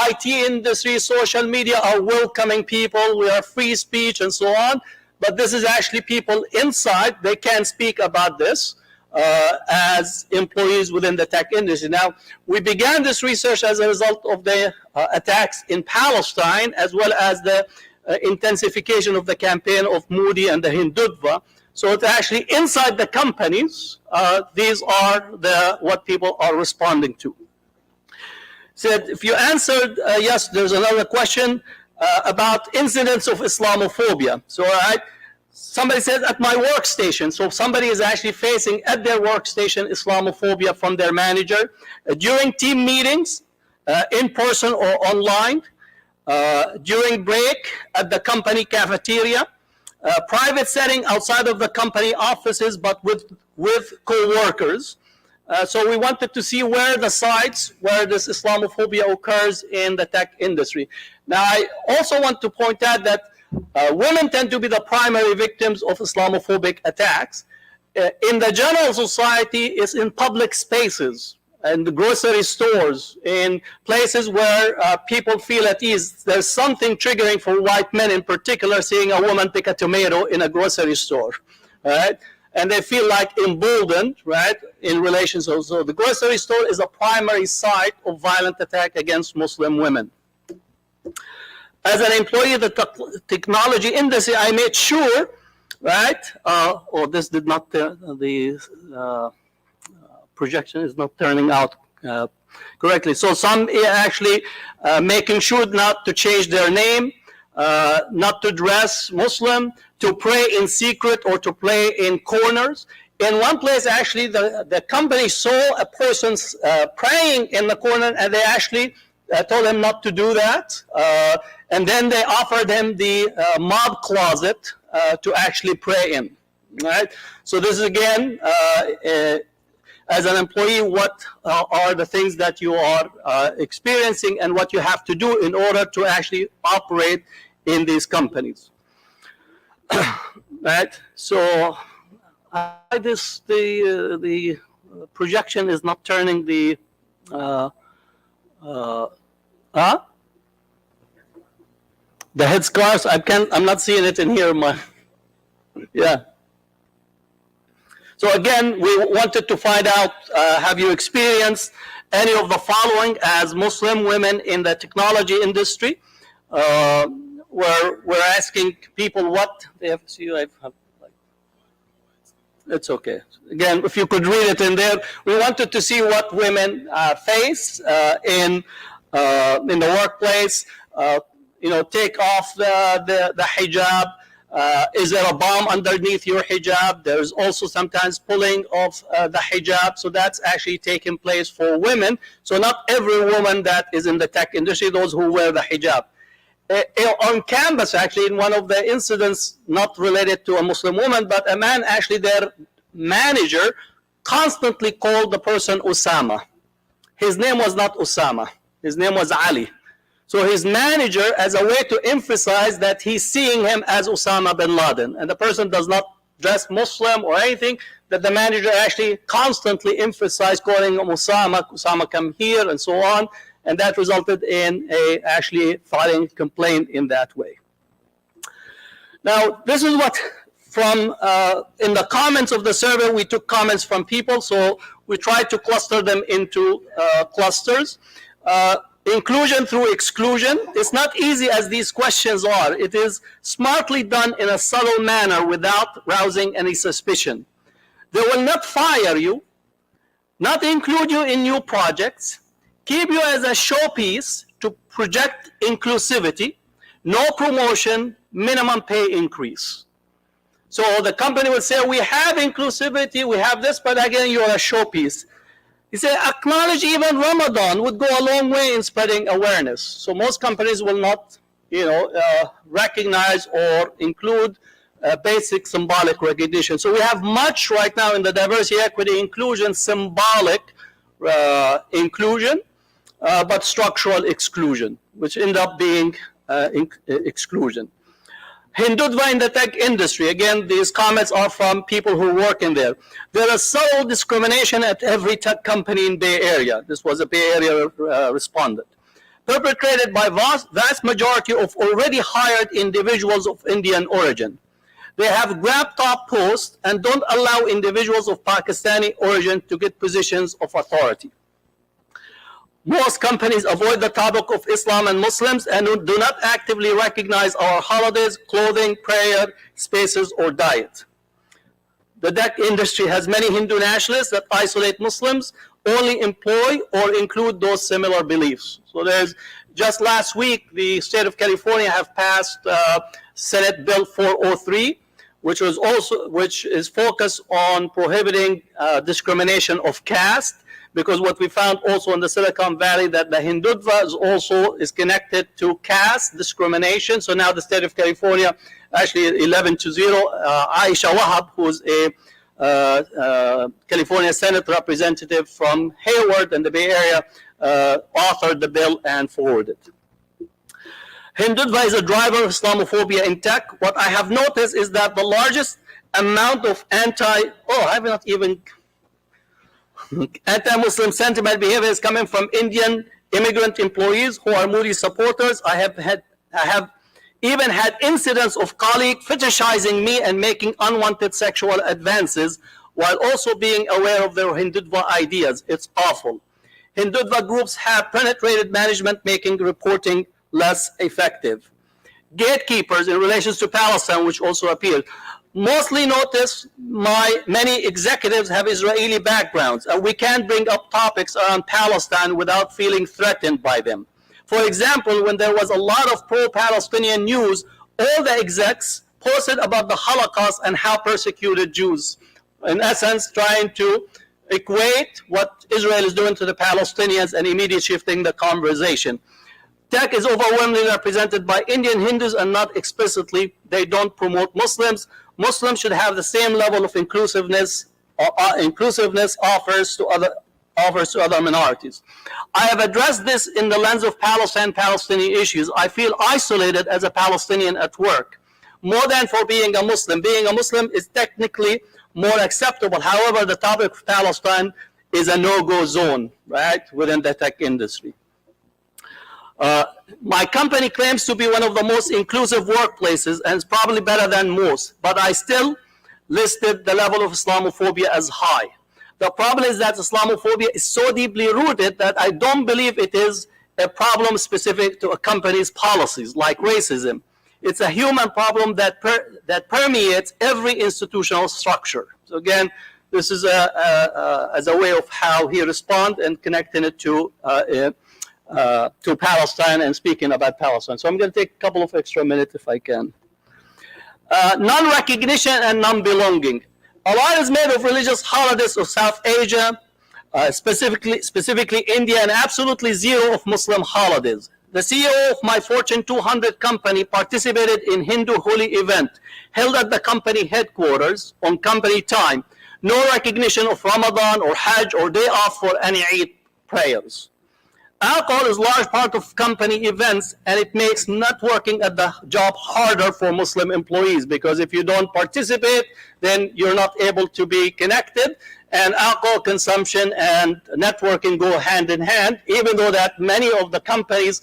Speaker 2: IT industry, social media are welcoming people, we are free speech and so on. But this is actually people inside, they can speak about this as employees within the tech industry. Now, we began this research as a result of the attacks in Palestine, as well as the intensification of the campaign of Modi and the Hindutva. So it's actually inside the companies, these are what people are responding to. Said, if you answered yes, there's another question about incidents of Islamophobia. So somebody said at my workstation. So somebody is actually facing at their workstation Islamophobia from their manager during team meetings, in person or online, during break at the company cafeteria, private setting outside of the company offices, but with co-workers, So we wanted to see where the sites where this Islamophobia occurs in the tech industry. Now, I also want to point out that women tend to be the primary victims of Islamophobic attacks. In the general society, it's in public spaces, and the grocery stores, in places where people feel at ease. There's something triggering for white men in particular, seeing a woman pick a tomato in a grocery store, right? And they feel like emboldened, right, in relation. So the grocery store is a primary site of violent attack against Muslim women. As an employee of the technology industry, I made sure, right, this did not, the projection is not turning out correctly. So some actually making sure not to change their name, not to dress Muslim, to pray in secret or to pray in corners. In one place, actually, the company saw a person praying in the corner, and they actually told him not to do that. And then they offered him the mob closet to actually pray in. Right? So this is, again, as an employee, what are the things that you are experiencing and what you have to do in order to actually operate in these companies. Right? So the projection is not turning the the headscarves. I'm not seeing it in here. Yeah. So again, we wanted to find out, have you experienced any of the following as Muslim women in the technology industry? We're asking people what they have. See, it's okay. Again, if you could read it in there, we wanted to see what women face in the workplace. Take off the hijab. Is there a bomb underneath your hijab? There's also sometimes pulling of the hijab. So that's actually taking place for women. So not every woman that is in the tech industry, those who wear the hijab. On campus, actually, in one of the incidents, not related to a Muslim woman, but a man, actually, their manager constantly called the person Osama. His name was not Osama. His name was Ali. So his manager, as a way to emphasize that he's seeing him as Osama bin Laden, and the person does not dress Muslim or anything, that the manager actually constantly emphasized calling him Osama, Osama come here, and so on, and that resulted in actually filing a complaint in that way. Now, this is what, from in the comments of the survey, we took comments from people, so we tried to cluster them into clusters. Inclusion through exclusion. It's not easy as these questions are. It is smartly done in a subtle manner without rousing any suspicion. They will not fire you, not include you in new projects, keep you as a showpiece to project inclusivity, no promotion, minimum pay increase. So the company will say, we have inclusivity, we have this, but again, you're a showpiece. He said, acknowledge even Ramadan would go a long way in spreading awareness. So most companies will not, recognize or include basic symbolic recognition. So we have much right now in the diversity, equity, inclusion, symbolic inclusion, but structural exclusion, which end up being exclusion. Hindutva in the tech industry. Again, these comments are from people who work in there. There is subtle discrimination at every tech company in Bay Area. This was a Bay Area respondent. Perpetrated by vast majority of already hired individuals of Indian origin. They have grab top posts and don't allow individuals of Pakistani origin to get positions of authority. Most companies avoid the topic of Islam and Muslims and do not actively recognize our holidays, clothing, prayer, spaces, or diet. The tech industry has many Hindu nationalists that isolate Muslims, only employ or include those similar beliefs. So there's, just last week, the state of California have passed Senate Bill 403, which is focused on prohibiting discrimination of caste. Because what we found also in the Silicon Valley, that the Hindutva is connected to caste discrimination. So now the state of California, actually 11-0, Aisha Wahab, who's a California Senate representative from Hayward in the Bay Area, authored the bill and forwarded it. Hindutva is a driver of Islamophobia in tech. What I have noticed is that the largest amount of anti-Muslim sentiment behavior is coming from Indian immigrant employees who are Modi supporters. I have even had incidents of colleagues fetishizing me and making unwanted sexual advances while also being aware of their Hindutva ideas. It's awful. Hindutva groups have penetrated management, making reporting less effective. Gatekeepers in relation to Palestine, which also appeared. Mostly notice many executives have Israeli backgrounds, and we can't bring up topics around Palestine without feeling threatened by them. For example, when there was a lot of pro-Palestinian news, all the execs posted about the Holocaust and how persecuted Jews. In essence, trying to equate what Israel is doing to the Palestinians and immediately shifting the conversation. Tech is overwhelmingly represented by Indian Hindus and not explicitly. They don't promote Muslims. Muslims should have the same level of inclusiveness offers to other minorities. I have addressed this in the lens of Palestinian issues. I feel isolated as a Palestinian at work, more than for being a Muslim. Being a Muslim is technically more acceptable. However, the topic of Palestine is a no-go zone, right, within the tech industry. My company claims to be one of the most inclusive workplaces and is probably better than most, but I still listed the level of Islamophobia as high. The problem is that Islamophobia is so deeply rooted that I don't believe it is a problem specific to a company's policies, like racism. It's a human problem that permeates every institutional structure. So again, this is as a way of how he responds and connecting it to Palestine and speaking about Palestine. So I'm going to take a couple of extra minutes if I can. Non-recognition and non-belonging. A lot is made of religious holidays of South Asia, specifically India, and absolutely zero of Muslim holidays. The CEO of my Fortune 200 company participated in Hindu holy event held at the company headquarters on company time. No recognition of Ramadan or Hajj or day off for any Eid prayers. Alcohol is a large part of company events, and it makes networking at the job harder for Muslim employees, because if you don't participate, then you're not able to be connected, and alcohol consumption and networking go hand in hand, even though that many of the companies,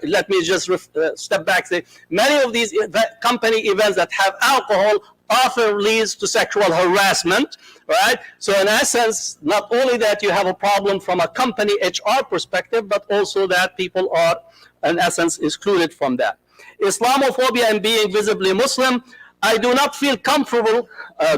Speaker 2: let me just step back, say, many of these company events that have alcohol often leads to sexual harassment, right? So in essence, not only that you have a problem from a company HR perspective, but also that people are, in essence, excluded from that. Islamophobia and being visibly Muslim. I do not feel comfortable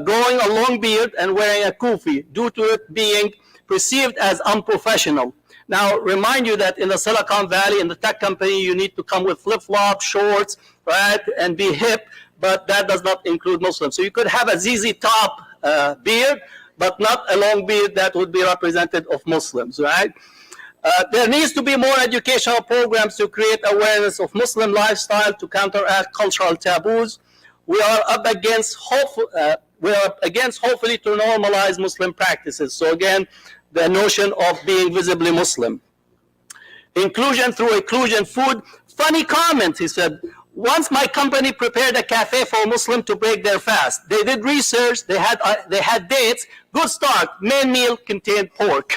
Speaker 2: growing a long beard and wearing a kufi due to it being perceived as unprofessional. Now, remind you that in the Silicon Valley, in the tech company, you need to come with flip-flops, shorts, right, and be hip, but that does not include Muslims. So you could have a ZZ Top beard, but not a long beard that would be representative of Muslims, right? There needs to be more educational programs to create awareness of Muslim lifestyle to counteract cultural taboos. We are up against hopefully to normalize Muslim practices. So again, the notion of being visibly Muslim. Inclusion through inclusion food. Funny comment, he said. Once my company prepared a cafe for Muslim to break their fast. They did research, they had dates, good start, main meal contained pork.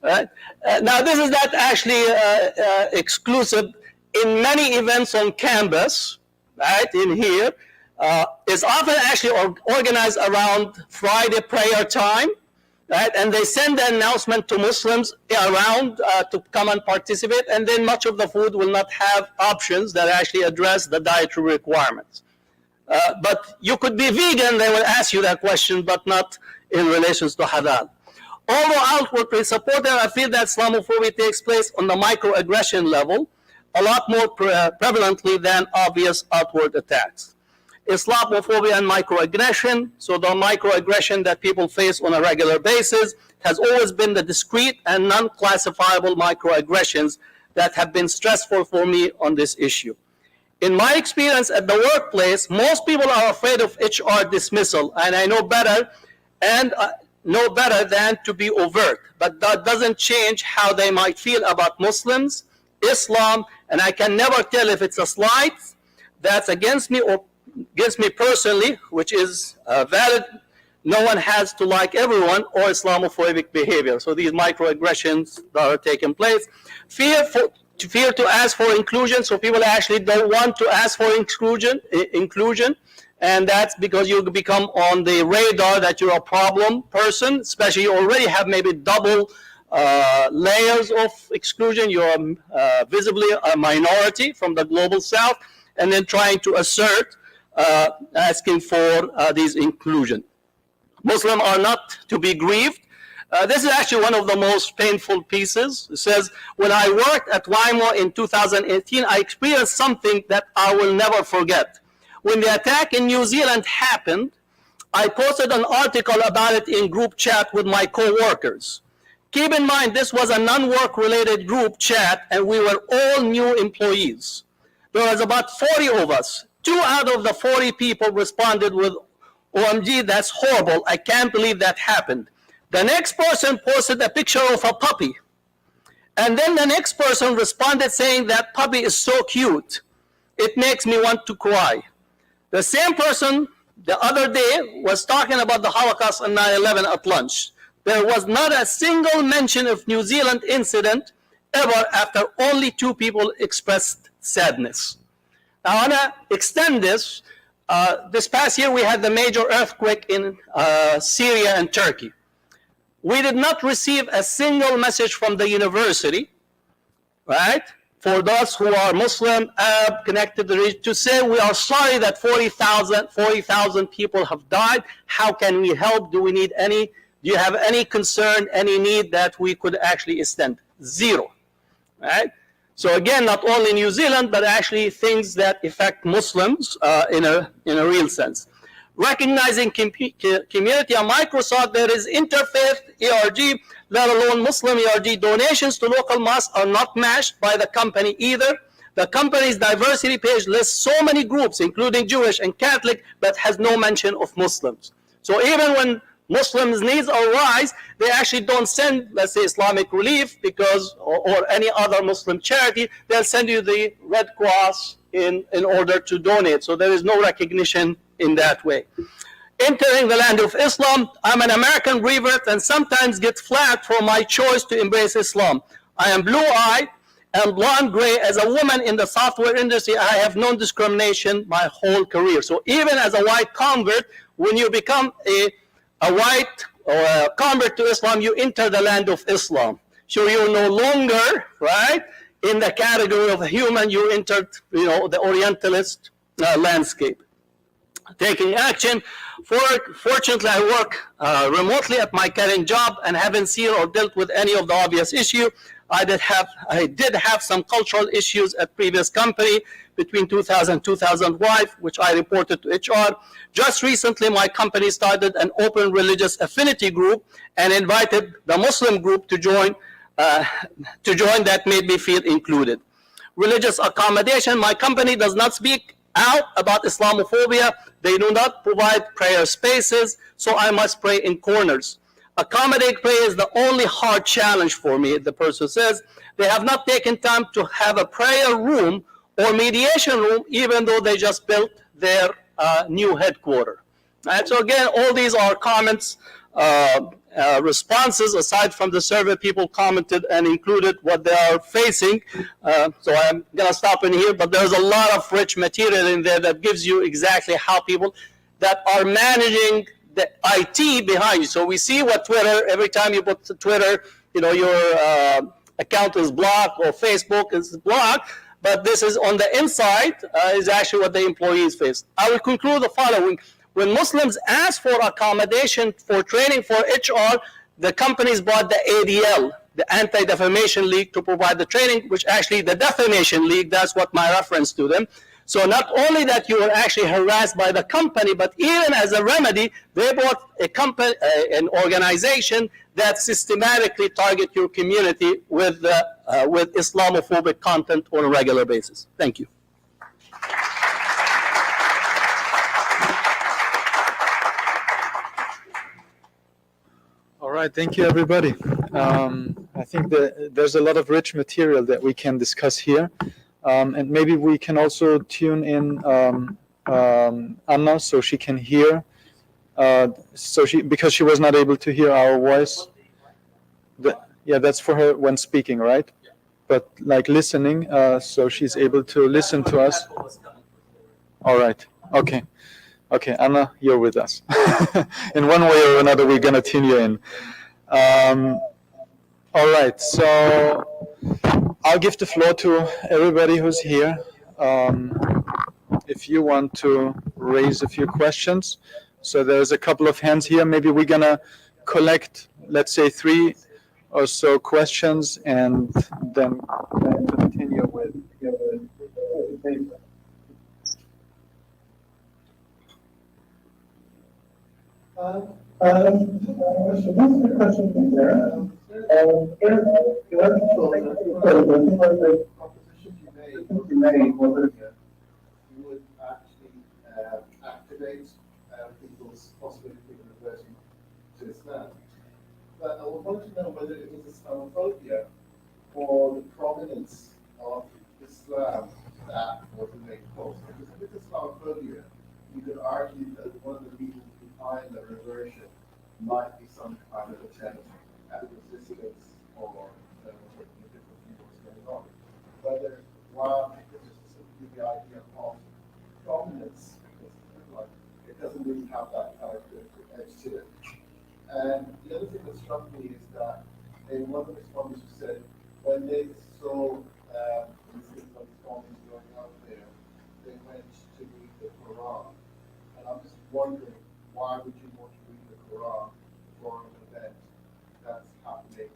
Speaker 2: Right? Now this is not actually exclusive. In many events on campus, right, in here, is often actually organized around Friday prayer time, right? And they send the announcement to Muslims around to come and participate, and then much of the food will not have options that actually address the dietary requirements. But you could be vegan, they will ask you that question, but not in relation to halal. Although outwardly supportive, I feel that Islamophobia takes place on the microaggression level a lot more prevalently than obvious outward attacks. Islamophobia and microaggression, so the microaggression that people face on a regular basis has always been the discrete and non-classifiable microaggressions that have been stressful for me on this issue. In my experience at the workplace, most people are afraid of HR dismissal, and I know better than to be overt. But that doesn't change how they might feel about Muslims, Islam, and I can never tell if it's a slight that's against me or against me personally, which is valid. No one has to like everyone, or Islamophobic behavior. So these microaggressions that are taking place. Fear to ask for inclusion, so people actually don't want to ask for inclusion, and that's because you become on the radar that you're a problem person, especially you already have maybe double layers of exclusion. You're visibly a minority from the global south, and then trying to assert asking for these inclusion. Muslims are not to be grieved. This is actually one of the most painful pieces. It says, when I worked at WIMO in 2018, I experienced something that I will never forget. When the attack in New Zealand happened, I posted an article about it in group chat with my co-workers. Keep in mind, this was a non-work related group chat, and we were all new employees. There was about 40 of us. 2 out of the 40 people responded with, OMG, that's horrible. I can't believe that happened. The next person posted a picture of a puppy. And then the next person responded saying that puppy is so cute. It makes me want to cry. The same person the other day was talking about the Holocaust and 9/11 at lunch. There was not a single mention of New Zealand incident ever after only 2 people expressed sadness. Now I want to extend this. This past year we had the major earthquake in Syria and Turkey. We did not receive a single message from the university, right? For those who are Muslim, Arab, connected to the region, to say we are sorry that 40,000 people have died. How can we help? Do you have any concern, any need that we could actually extend? Zero, right? So again, not only New Zealand, but actually things that affect Muslims in a real sense. Recognizing community on Microsoft, there is interfaith ERG, let alone Muslim ERG. Donations to local mosques are not matched by the company either. The company's diversity page lists so many groups, including Jewish and Catholic, but has no mention of Muslims. So even when Muslims' needs arise, they actually don't send, let's say, Islamic Relief because, or any other Muslim charity. They'll send you the Red Cross in order to donate. So there is no recognition in that way. Entering the land of Islam, I'm an American revert and sometimes get flagged for my choice to embrace Islam. I am blue-eyed and blonde gray. As a woman in the software industry, I have known discrimination my whole career. So even as a white convert, when you become a white or a convert to Islam, you enter the land of Islam. So you're no longer, right, in the category of a human, you entered, the Orientalist landscape. Taking action. Fortunately, I work remotely at my current job and haven't seen or dealt with any of the obvious issue. I did have some cultural issues at previous company between 2000 and 2005, which I reported to HR. Just recently, my company started an open religious affinity group and invited the Muslim group to join. That made me feel included. Religious accommodation. My company does not speak out about Islamophobia. They do not provide prayer spaces, so I must pray in corners. Accommodate prayer is the only hard challenge for me, the person says. They have not taken time to have a prayer room or mediation room, even though they just built their new headquarters. Right? So again, all these are comments, responses, aside from the survey, people commented and included what they are facing. So I'm going to stop in here, but there's a lot of rich material in there that gives you exactly how people that are managing the IT behind you. So we see what Twitter, every time you put Twitter, your account is blocked or Facebook is blocked, but this is on the inside, is actually what the employees face. I will conclude the following. When Muslims ask for accommodation for training for HR, the companies bought the ADL, the Anti-Defamation League, to provide the training, which actually the Defamation League, that's what my reference to them. So not only that you were actually harassed by the company, but even as a remedy, they bought a company, an organization that systematically target your community with Islamophobic content on a regular basis. Thank you.
Speaker 1: right, thank you, everybody. I think that there's a lot of rich material that we can discuss here, and maybe we can also tune in Anna so she can hear. Because she was not able to hear our voice. Yeah, that's for her when speaking, right? But like listening, so she's able to listen to us. All right. Okay. Okay, Anna, you're with us. In one way or another, we're gonna tune you in. All right. So I'll give the floor to everybody who's here. If you want to raise a few questions. So there's a couple of hands here. Maybe we're gonna collect, let's say, 3 or so questions, and then continue with.
Speaker 5: You would actually activate people's possibility of reverting to Islam. But I would want to know whether it was Islamophobia or the prominence of Islam that was the main cause. Because if it's Islamophobia, you could argue that one of the reasons behind the reversion might be some kind of attempt at resistance or taking a different view of what's going on. Whether while because it's simply the idea of prominence, it doesn't really have that characteristic edge to it. And the other thing that struck me is that in one of the respondents who said when they saw these things like bombings going out there, they went to read the Quran. And I'm just wondering, why would you want to read the Quran for an event that's happening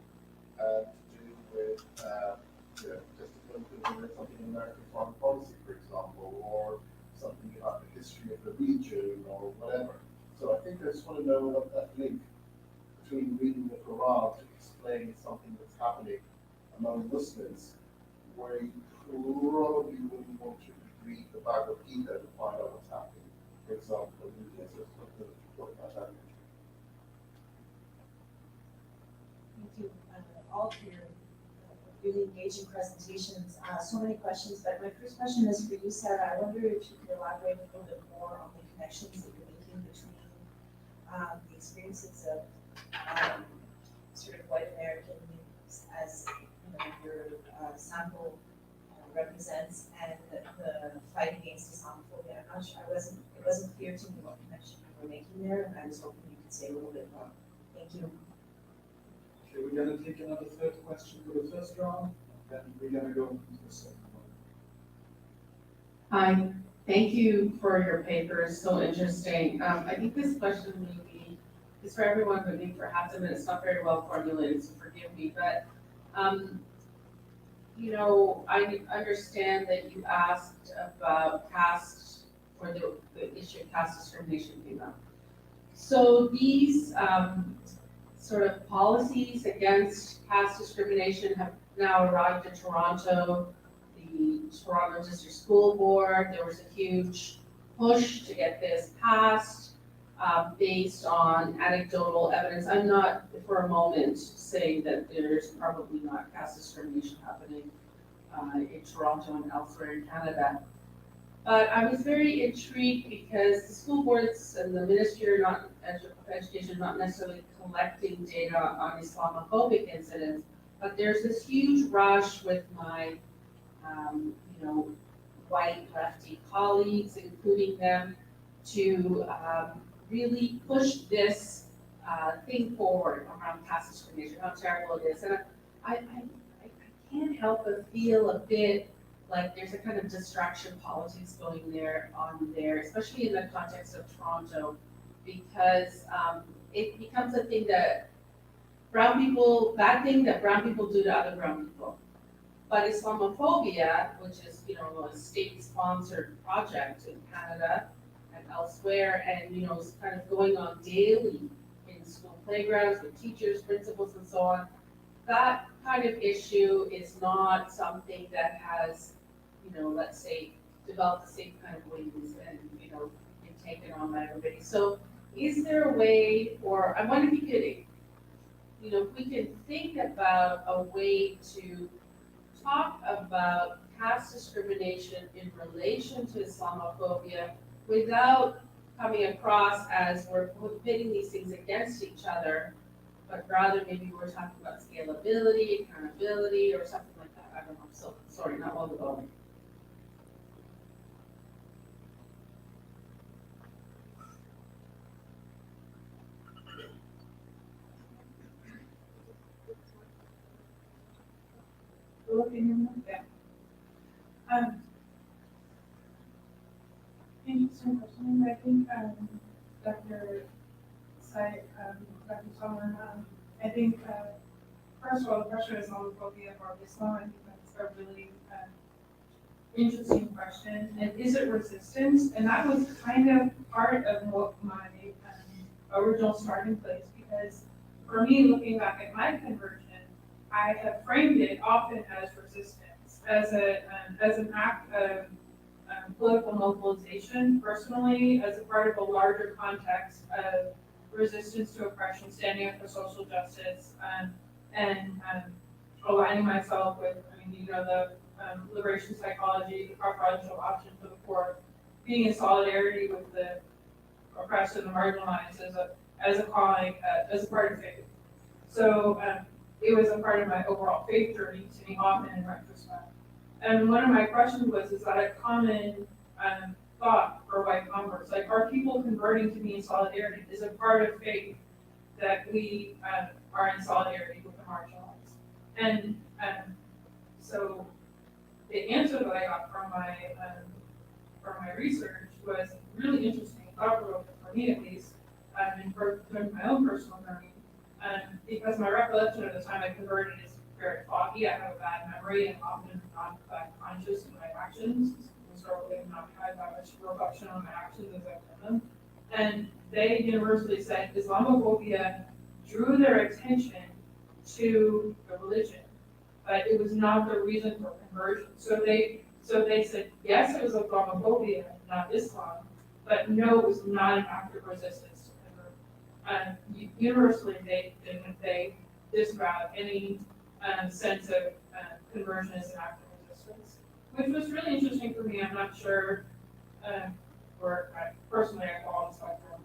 Speaker 5: to do with just something in American foreign policy, for example, or something about the history of the region or whatever. So I think I just want to know what that link between reading the Quran to explain something that's happening among Muslims, where you probably wouldn't want to read the Bhagavad Gita to find out what's happening. For example, talk about that.
Speaker 6: Thank you all for your really engaging presentations. So many questions, but my first question is for you, Sarah. I wonder if you could elaborate a little bit more on the connections that you're making between the experiences of sort of white Americans as your sample represents, and the fight against Islamophobia. I'm not sure. It wasn't clear to me what connection you were making there, and I was hoping you could say a little bit more. Thank you.
Speaker 5: Okay, we're going to take another third question for the first round, then we're going to go into the second one.
Speaker 7: Hi, thank you for your papers, so interesting. I think this question maybe is for everyone, but maybe for Hatem, and it's not very well formulated, so forgive me. But I understand that you asked about caste, or the issue of caste discrimination came up. So these sort of policies against caste discrimination have now arrived in Toronto. The Toronto District School Board, there was a huge push to get this passed based on anecdotal evidence. I'm not for a moment saying that there's probably not caste discrimination happening in Toronto and elsewhere in Canada. But I was very intrigued because the school boards and the Ministry of Education are not necessarily collecting data on Islamophobic incidents, but there's this huge rush with my, white lefty colleagues, including them, to really push this thing forward around caste discrimination, how terrible it is. And I can't help but feel a bit like there's a kind of distraction politics going on there, especially in the context of Toronto, because it becomes a thing that bad thing that brown people do to other brown people. But Islamophobia, which is, a state-sponsored project in Canada and elsewhere, and, is kind of going on daily in school playgrounds with teachers, principals, and so on, that kind of issue is not something that has, let's say, developed the same kind of wings and, been taken on by everybody. So is there a way, or I wonder if you could you know, if we can think about a way to talk about caste discrimination in relation to Islamophobia without coming across as we're pitting these things against each other, but rather maybe we're talking about scalability, accountability, or something like that. I don't know. So sorry, not all the going.
Speaker 8: Yeah. Interesting question. I think Dr. Sai, Dr. Solomon, I think first of all, the question is Islamophobia or Islam. I think that's a really interesting question. And is it resistance? And that was kind of part of what my original starting place, because for me, looking back at my conversion, I have framed it often as resistance, as an act of political mobilization, personally, as a part of a larger context of resistance to oppression, standing up for social justice, and aligning myself with, the liberation psychology, the preferential option for the poor, being in solidarity with the oppressed and the marginalized as a calling, as a part of faith. So it was a part of my overall faith journey to me, often in retrospect. And one of my questions was, is that a common thought for white converts? Like, are people converting to be in solidarity? Is it part of faith that we are in solidarity with the marginalized? And so the answer that I got from my research was really interesting, thought-provoking for me at least, and for my own personal journey. Because my recollection of the time I converted is very foggy. I have a bad memory and often not that conscious in my actions. Historically, I've not had that much reflection on my actions as I've done them. And they universally said Islamophobia drew their attention to the religion, but it was not the reason for conversion. So they said, yes, it was Islamophobia, not Islam, but no, it was not an act of resistance to convert. Universally, they disavowed any sense of conversion as an act of resistance, which was really interesting for me. I'm not sure, or personally, I call it spectrum.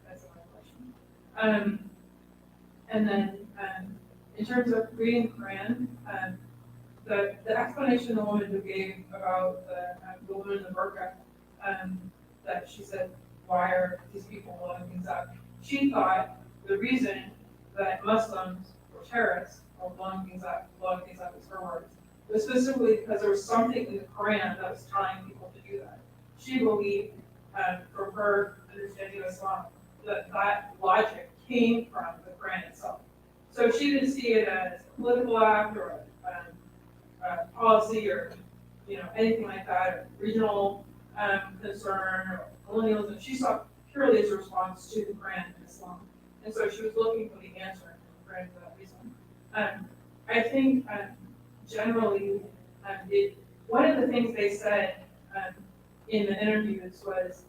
Speaker 8: That's another question. And then, in terms of reading the Quran, the explanation the woman who gave about the woman in the burqa, that she said, why are these people blowing things up? She thought the reason that Muslims were terrorists or blowing things up is her words, but specifically because there was something in the Quran that was telling people to do that. She believed, from her understanding of Islam, that logic came from the Quran itself. So she didn't see it as a political act or a policy or anything like that, or regional concern or colonialism. She saw purely as a response to the Quran and Islam. And so she was looking for the answer in the Quran for that reason. I think generally, one of the things they said in the interviews was,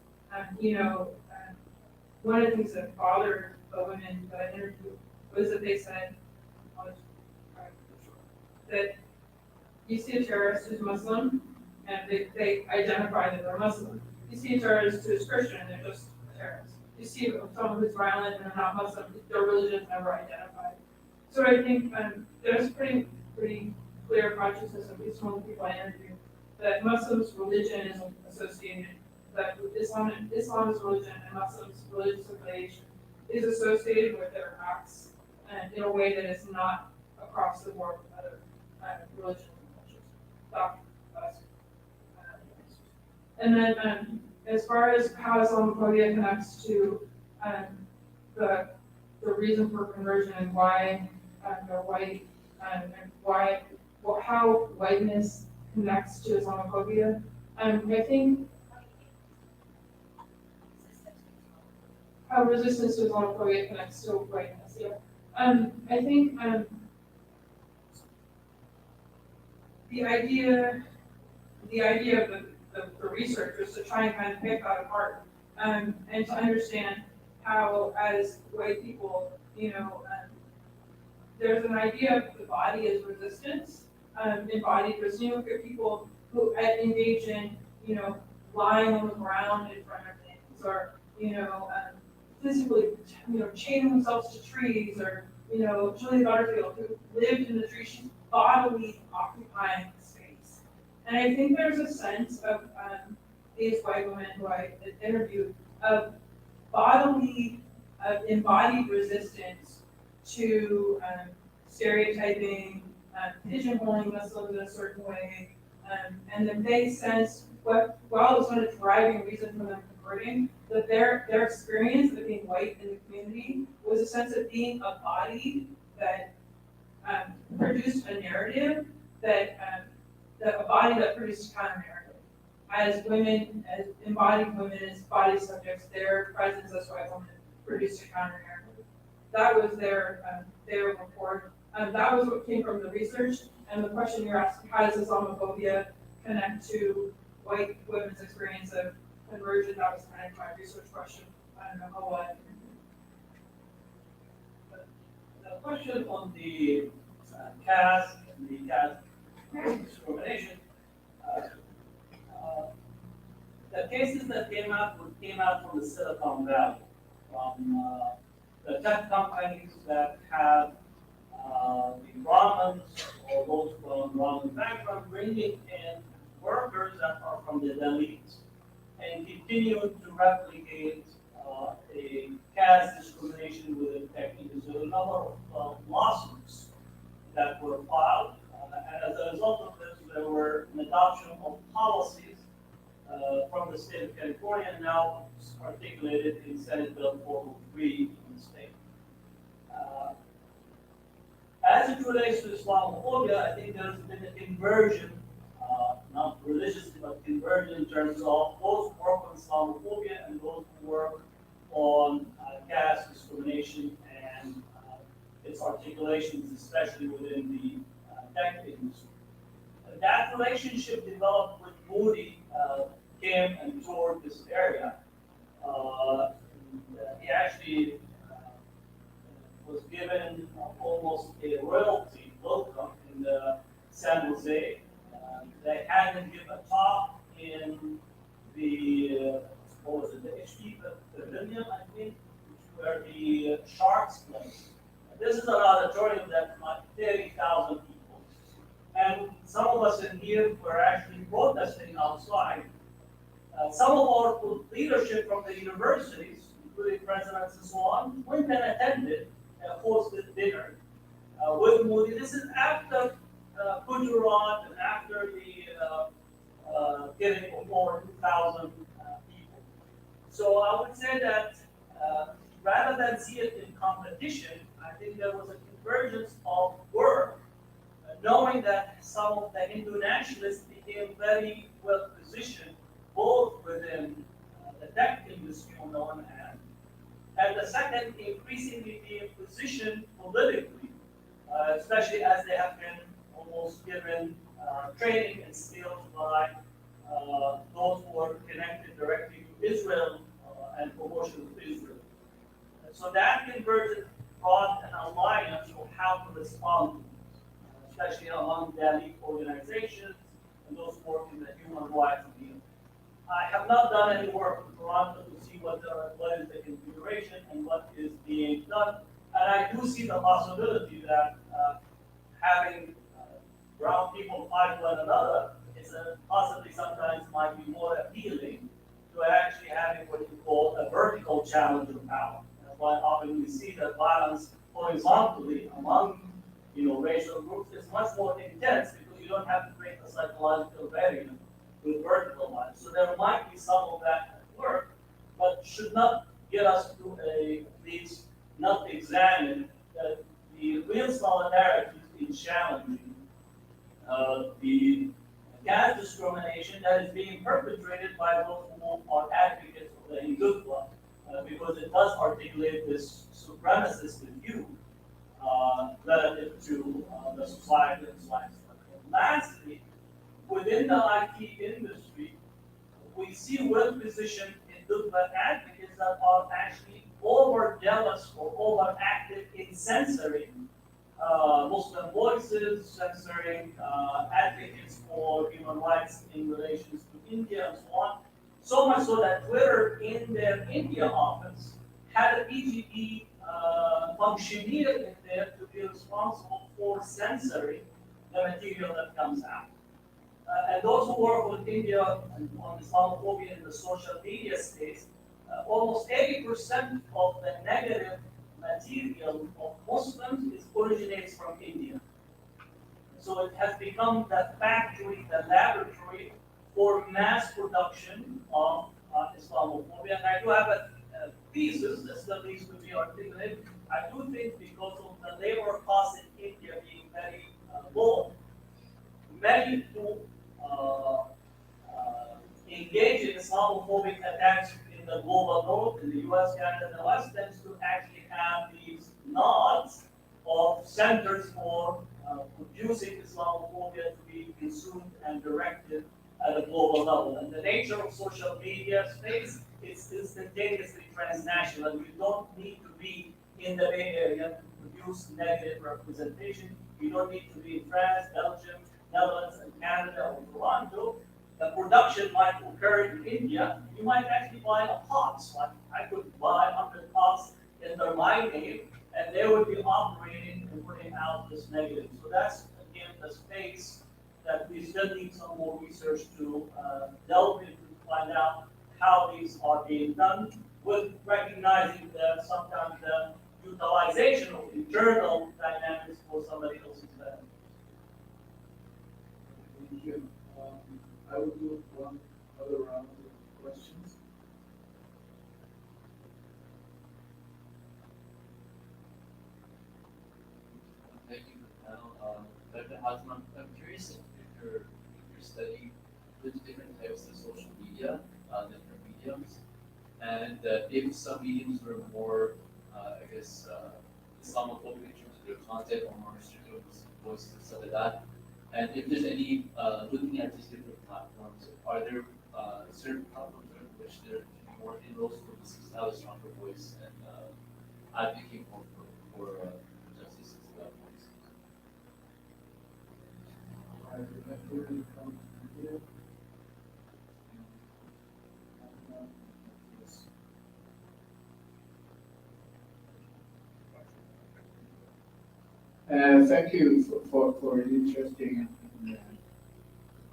Speaker 8: one of the things that bothered the women that I interviewed was that they said that you see a terrorist who's Muslim, and they identify that they're Muslim. You see a terrorist who's Christian, and they're just a terrorist. You see someone who's violent and they're not Muslim, their religion is never identified. So I think there's pretty clear consciousness, at least among the people I interviewed, that Muslims' religion is associated, that Islam is religion and Muslims' religious affiliation is associated with their acts, and in a way that is not across the board with other religions and cultures. And then as far as how Islamophobia connects to the reason for conversion and why they're white, and how whiteness connects to Islamophobia, I think how resistance to Islamophobia connects to whiteness. Yeah. I think the idea of the research was to try and kind of pick that apart, and to understand how, as white people, there's an idea of the body as resistance, embodied resistance. You know, people who engage in, you know, lying on the ground in front of things, or, you know, physically, you know, chaining themselves to trees, or, you know, Julia Butterfield, who lived in the tree, she's bodily occupying space. And I think there's a sense of these white women who I interviewed of bodily embodied resistance to stereotyping, pigeonholing Muslims in a certain way, and then they sense while it was not a driving reason for them converting, that their experience of being white in the community was a sense of being a body that produced a narrative that a body that produced a counter narrative. As women, as embodied women, as body subjects, their presence as white women produced a counter narrative. That was their report. That was what came from the research. And the question you're asking, how does Islamophobia connect to white women's experience of conversion? That was kind of my research question. I don't know how what.
Speaker 9: The question on the caste and the caste discrimination, the cases that came out from the Silicon Valley, from the tech companies that have the Brahmins or those from Brahmin background bringing in workers that are from the elites and continue to replicate a caste discrimination within tech industry. There are a number of lawsuits that were filed, and as a result of this, there were an adoption of policies from the state of California, now articulated in Senate Bill 403 in the state. As it relates to Islamophobia, I think there's been a conversion, not religiously, but conversion in terms of those who work on Islamophobia and those who work on caste discrimination and its articulations, especially within the tech industry. That relationship developed with Moody came and toured this area. He actually was given almost a royalty welcome in San Jose. They had him give a talk in the, what was it, the HP Pavilion, I think, where the Sharks play. This is an auditorium that like 30,000 people. And some of us in here were actually protesting outside. Some of our leadership from the universities, including presidents and so on, went and attended a hosted dinner with Moody. This is after Gujarat and after the getting of over 2,000 people. So I would say that rather than see it in competition, I think there was a convergence of work, knowing that some of the Hindu nationalists became very well positioned both within the tech industry on the one hand, and the second, increasingly being positioned politically, especially as they have been almost given training and skills by those who are connected directly to Israel and promotion of Israel. And so that convergence brought an alliance of how to respond to this, especially among the elite organizations and those who work in the human rights field. I have not done any work in Toronto to see what is the configuration and what is being done. And I do see the possibility that having brown people fight one another is possibly sometimes might be more appealing to actually having what you call a vertical challenge of power. That's why often we see that violence horizontally among racial groups is much more intense because you don't have to create a psychological barrier with vertical lines. So there might be some of that at work, but should not get us to at least not examine the real solidarities in challenging the caste discrimination that is being perpetrated by those who are advocates of the Hindutva, because it does articulate this supremacist view relative to the society and society structure. Lastly, within the IT industry, we see well-positioned Hindutva advocates that are actually over-jealous or over-active in censoring Muslim voices, censoring advocates for human rights in relations to India and so on. So much so that Twitter, in their India office, had a BGE functioneer in there to be responsible for censoring the material that comes out. And those who work with India on Islamophobia in the social media space, almost 80% of the negative material of Muslims originates from India. So it has become the factory, the laboratory for mass production of Islamophobia. And I do have a thesis that still needs to be articulated. I do think because of the labor costs in India being very low, many who engage in Islamophobic attacks in the global north, in the US, Canada, and the West, tends to actually have these nods of centers for producing Islamophobia to be consumed and directed at a global level. And the nature of social media space is instantaneously transnational, and you don't need to be in the Bay Area to produce negative representation. You don't need to be in France, Belgium, Netherlands, and Canada, or Toronto. The production might occur in India. You might actually buy a pots. Like I could buy 100 pots under my name, and they would be operating and putting out this negative. So that's, again, the space that we still need some more research to delve into to find out how these are being done, with recognizing that sometimes the utilization of internal dynamics for somebody else's benefit.
Speaker 5: Thank you. I will do one other round of questions.
Speaker 10: Thank you for the panel. Dr. Hatem, I'm curious if you're studying the different types of social media, different mediums, and if some mediums were more, Islamophobic in terms of their content or more restrictive voices and stuff like that. And if there's any, looking at these different platforms, are there certain platforms in which there should be more inroads for this to have a stronger voice and advocate more for justice and that voice?
Speaker 11: Thank you for an interesting and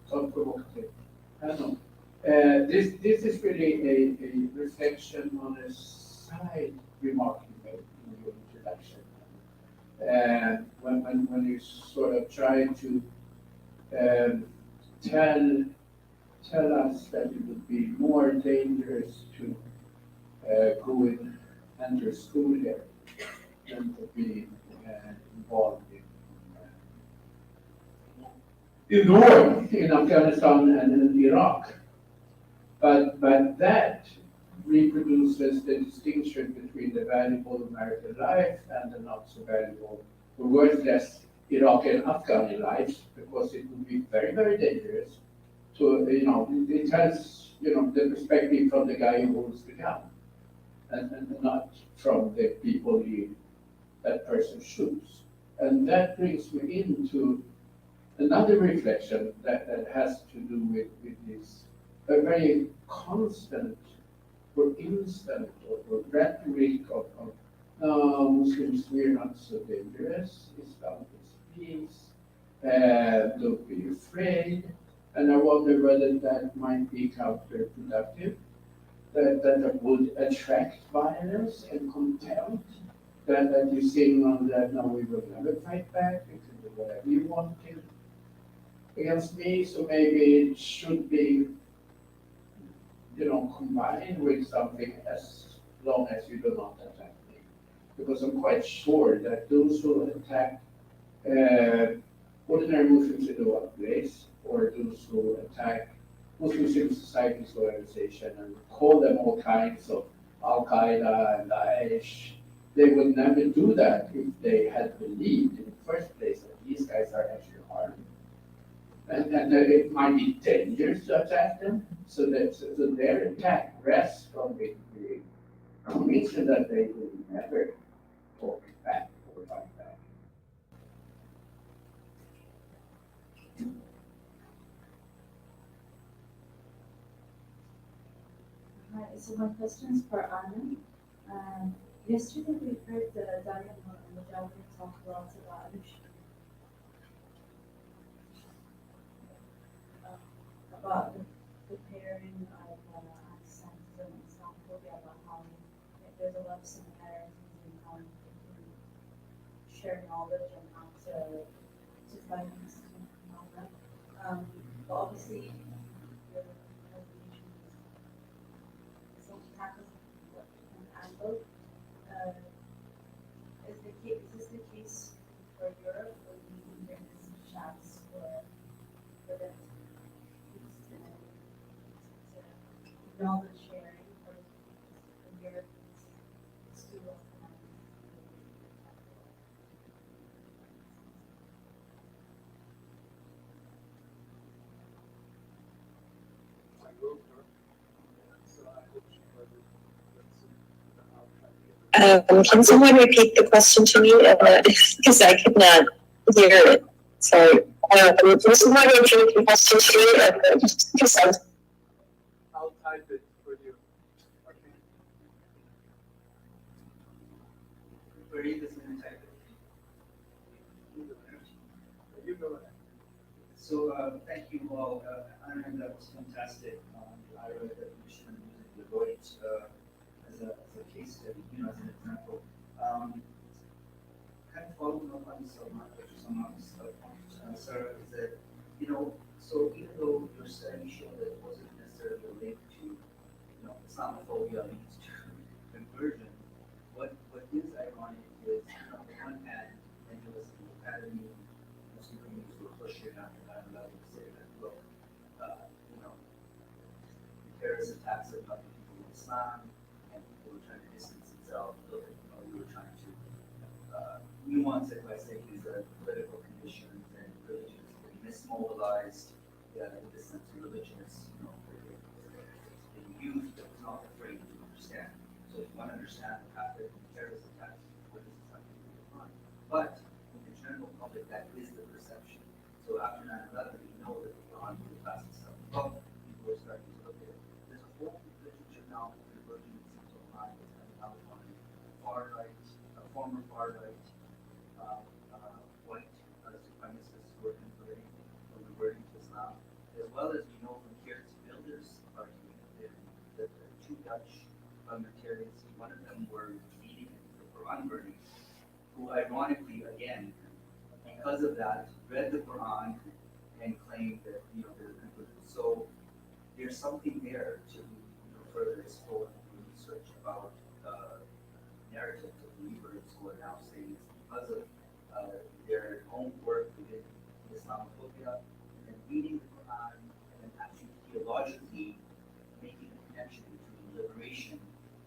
Speaker 11: thought-provocative panel. This is really a reflection on a side remark you made in your introduction. When you sort of try to tell us that it would be more dangerous to go and enter school here than to be involved in the war in Afghanistan and in Iraq. But that reproduces the distinction between the valuable American life and the not so valuable or worthless Iraqi and Afghani lives, because it would be very, very dangerous to, it has, the perspective from the guy who holds the gun and not from the people that person shoots. And that brings me into another reflection that has to do with this a very constant or instant or rhetoric of Muslims, we're not so dangerous, Islam is peace, don't be afraid. And I wonder whether that might be counterproductive, that would attract violence and contempt. That you sing on that, no, we will never fight back, you can do whatever you want to against me. So maybe it should be, combined with something as long as you do not attack me. Because I'm quite sure that those who attack ordinary Muslims in the workplace, or those who attack Muslim civil society's organization and call them all kinds of Al-Qaeda and Daesh, they would never do that if they had believed in the first place that these guys are actually harmed. And it might be dangerous to attack them, so their attack rests on the conviction that they will never talk back or fight back.
Speaker 6: Hi, so my question is for Anna. Yesterday we heard Daniel Mohammed talk a lot about the pairing of antisemitism and Islamophobia, about how there's a lot of similarities in how you can share knowledge and how to fight against and all that. But obviously, the resolution is going to tackle an angle. Is this the case for Europe, or do you think there's some chance for them to knowledge sharing, or in Europe it's too well?
Speaker 3: Can someone repeat the question to me? Because I could not hear it. Sorry. Can someone repeat the question to me? Because
Speaker 1: I'll type it for you. Okay.
Speaker 12: Farid is going to type it.
Speaker 1: You go ahead.
Speaker 12: So thank you all. Anna, that was fantastic. I read that mission using the Deloitte as a case study, as an example. Kind of following up on Salman's point, Sarah, is that, so even though your study showed that it wasn't necessarily linked to, Islamophobia leads to conversion, what is ironic is, on the one hand, and it was the academy, Muslim communities were pushing after 9/11 to say that, look, the terrorist attacks are not the people of Islam, and people were trying to distance themselves. We were trying to nuance it by saying these are political conditions and religions have been mismobilized. In the sense of religion is, being used, but it's not afraid to understand. So if you want to understand what happened in terrorist attacks, what is something to define? But in the general public, that is the perception. So after 9/11, we know that the Quran was passing stuff above. People are starting to look at it. There's a whole relationship now with the religion that seems to align with how far right, former far right, white supremacists who are converting to Islam, as well as we know from Geert's Builders argument that the two Dutch parliamentarians, one of them were leading the Quran burning, who ironically, again, because of that, read the Quran and claimed that they're converted. So there's something there to further explore and research about narratives of believers who are now saying it's because of their own work within Islamophobia, and then reading the Quran, and then actually theologically making a connection between liberation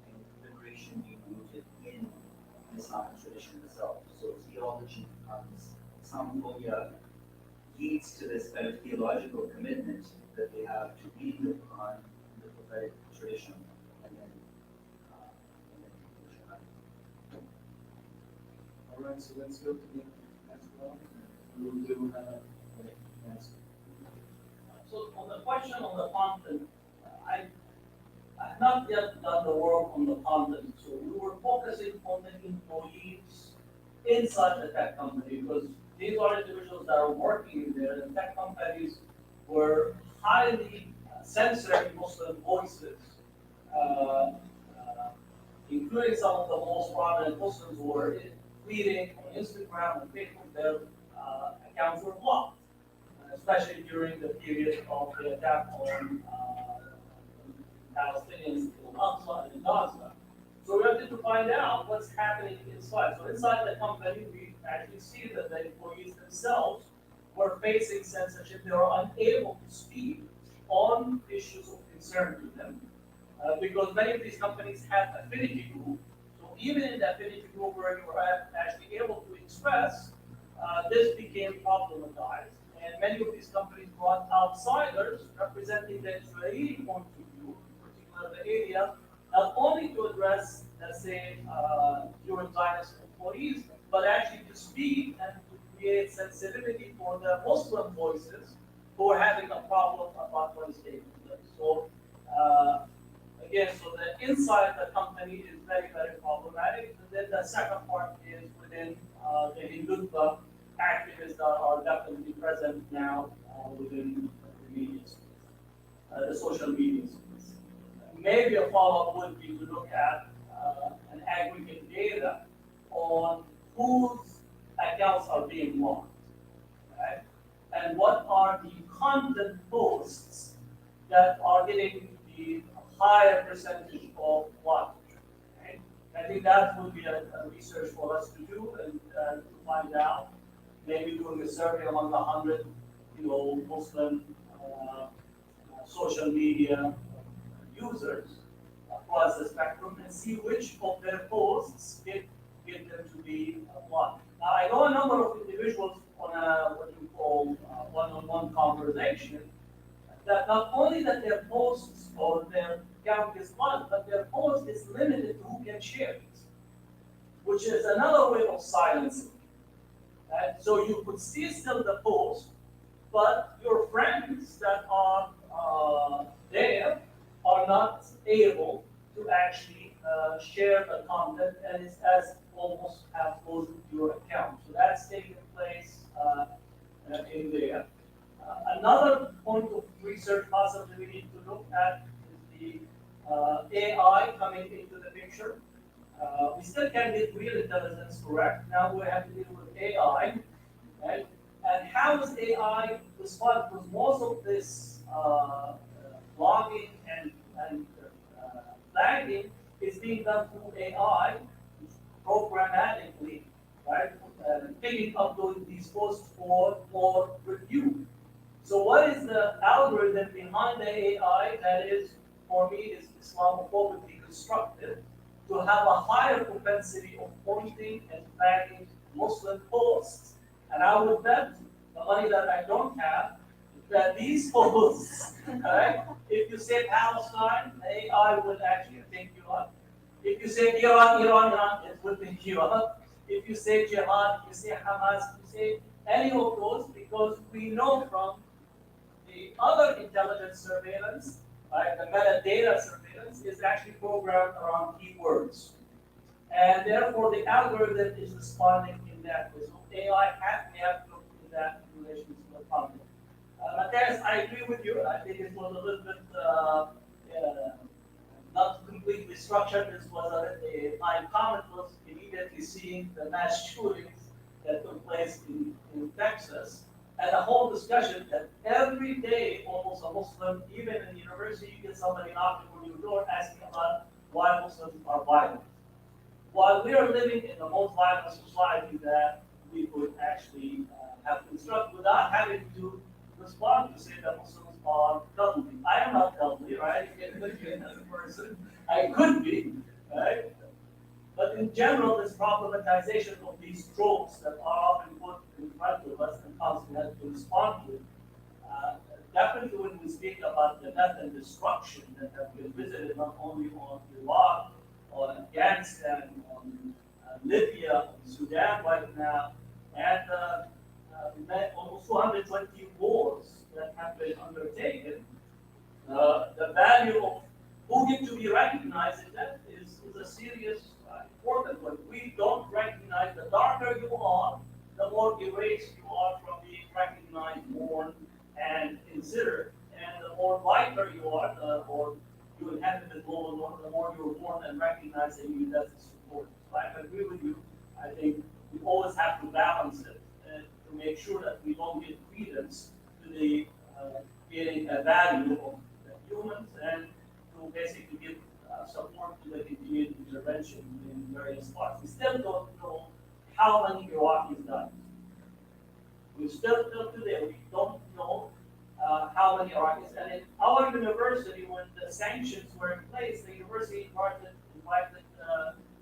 Speaker 12: and liberation being rooted in the Islamic tradition itself. So theology becomes, Islamophobia leads to this kind of theological commitment that they have to reading the Quran, the prophetic tradition, and then
Speaker 1: All right, so let's go to the next one. We'll do next.
Speaker 9: So on the question on the content, I've not yet done the work on the content. So we were focusing on the employees inside the tech company, because these are individuals that are working there. The tech companies were highly censoring Muslim voices, including some of the most prominent Muslims who were tweeting on Instagram and Facebook. Their accounts were blocked, especially during the period of the attack on Palestinians in Al-Aqsa and in Gaza. So we wanted to find out what's happening inside. So inside the company, we actually see that the employees themselves were facing censorship. They were unable to speak on issues of concern to them, because many of these companies have affinity groups. So even in the affinity group where you were actually able to express, this became problematized. And many of these companies brought outsiders representing the Israeli point of view, in particular the area, not only to address, let's say, Jewish Zionist employees, but actually to speak and to create sensitivity for the Muslim voices who are having a problem about what is taking place. So again, so the inside the company is very, very problematic. And then the second part is within the Hindutva activists that are definitely present now within the media space, the social media space. Maybe a follow-up would be to look at an aggregate data on whose accounts are being locked, right? And what are the content posts that are getting the higher percentage of what? Right? I think that would be a research for us to do and to find out. Maybe doing a survey among 100, Muslim social media users across the spectrum and see which of their posts get them to be blocked. Now, I know a number of individuals on a what you call one-on-one conversation that not only that their posts or their account is blocked, but their post is limited to who can share it, which is another way of silencing. Right? So you could see still the post, but your friends that are there are not able to actually share the content, and it's as almost have closed your account. So that's taking place in there. Another point of research possibly we need to look at is the AI coming into the picture. We still can't get real intelligence correct. Now we have to deal with AI, right? And how does AI respond? Because most of this blogging and flagging is being done through AI, programmatically, right? Picking up these posts for review. So what is the algorithm behind the AI that is, for me, is Islamophobically constructed to have a higher propensity of pointing and flagging Muslim posts? And I would bet the money that I don't have that these posts, right? If you say Palestine, the AI will actually think you up. If you say Iran, it will think you up. If you say jihad, you say Hamas, you say any of those, because we know from the other intelligence surveillance, right, the metadata surveillance is actually programmed around keywords. And therefore, the algorithm is responding in that way. So AI may have to look in that in relation to the content. Matthias, I agree with you. I think it was a little bit not completely structured. This was my comment was immediately seeing the mass shootings that took place in Texas, and the whole discussion that every day almost a Muslim, even in university, you get somebody knocking on your door asking about why Muslims are violent. While we are living in the most violent society that we could actually have constructed without having to respond to say that Muslims are cuddly. I am not cuddly, right? As a person, I could be, right? But in general, this problematization of these tropes that are often put in front of us and constantly have to respond to, definitely when we speak about the death and destruction that have been visited not only on Iraq, on Afghanistan, on Libya, on Sudan right now, and almost 220 wars that have been undertaken, the value of who get to be recognized in that is a serious important one. We don't recognize, the darker you are, the more erased you are from being recognized, mourned, and considered. And the more lighter you are, the more you inhabit the global norm, the more you're mourned and recognized and you get support. So I agree with you. I think we always have to balance it to make sure that we don't give credence to the creating a value of the humans and to basically give support to the continued intervention in various parts. We still don't know how many Iraqis died. We still till today we don't know how many Iraqis. And in our university, when the sanctions were in place, the university invited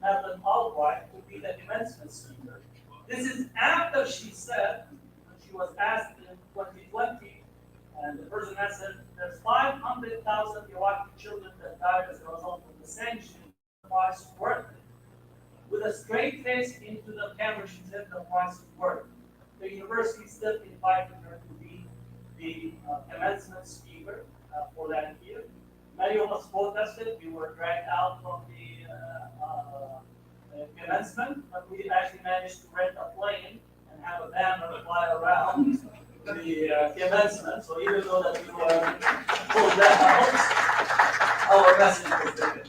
Speaker 9: Madeleine Albright to be the commencement speaker. This is after she said, when she was asked in 2020, and the person answered, there's 500,000 Iraqi children that died as a result of the sanctions. The price is worth it. With a straight face into the camera, she said the price is worth it. The university still invited her to be the commencement speaker for that year. many of us protested. We were dragged out from the commencement, but we actually managed to rent a plane and have a banner fly around the commencement. So even though that we were pulled out, our message was taken.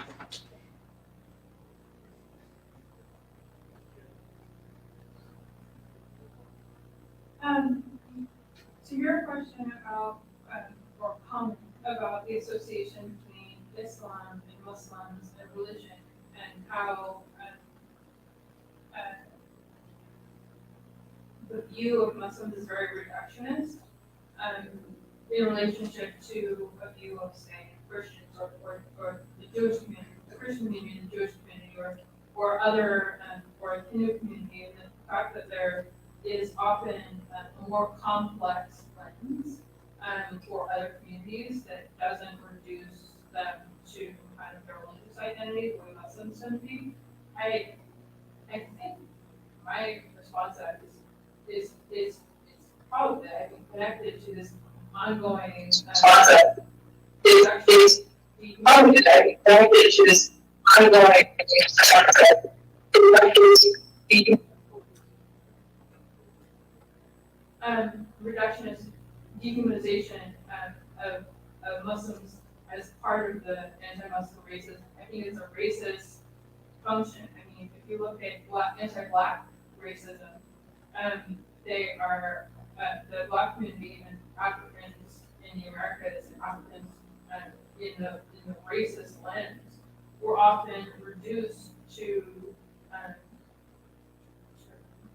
Speaker 8: To your question about, or comment about the association between Islam and Muslims and religion, and how the view of Muslims is very reductionist in relationship to a view of, say, Christians or the Jewish community, the Christian community, the Jewish community, or other, or the Hindu community, and the fact that there is often a more complex lens for other communities that doesn't reduce them to kind of their religious identity, the way Muslims tend to be. I think my response to that is probably that I think connected to this ongoing reductionist dehumanization of Muslims as part of the anti-Muslim racism. I think it's a racist function. I mean, if you look at anti-Black racism, they are the Black community and Africans in the Americas and Africans in the racist lens were often reduced to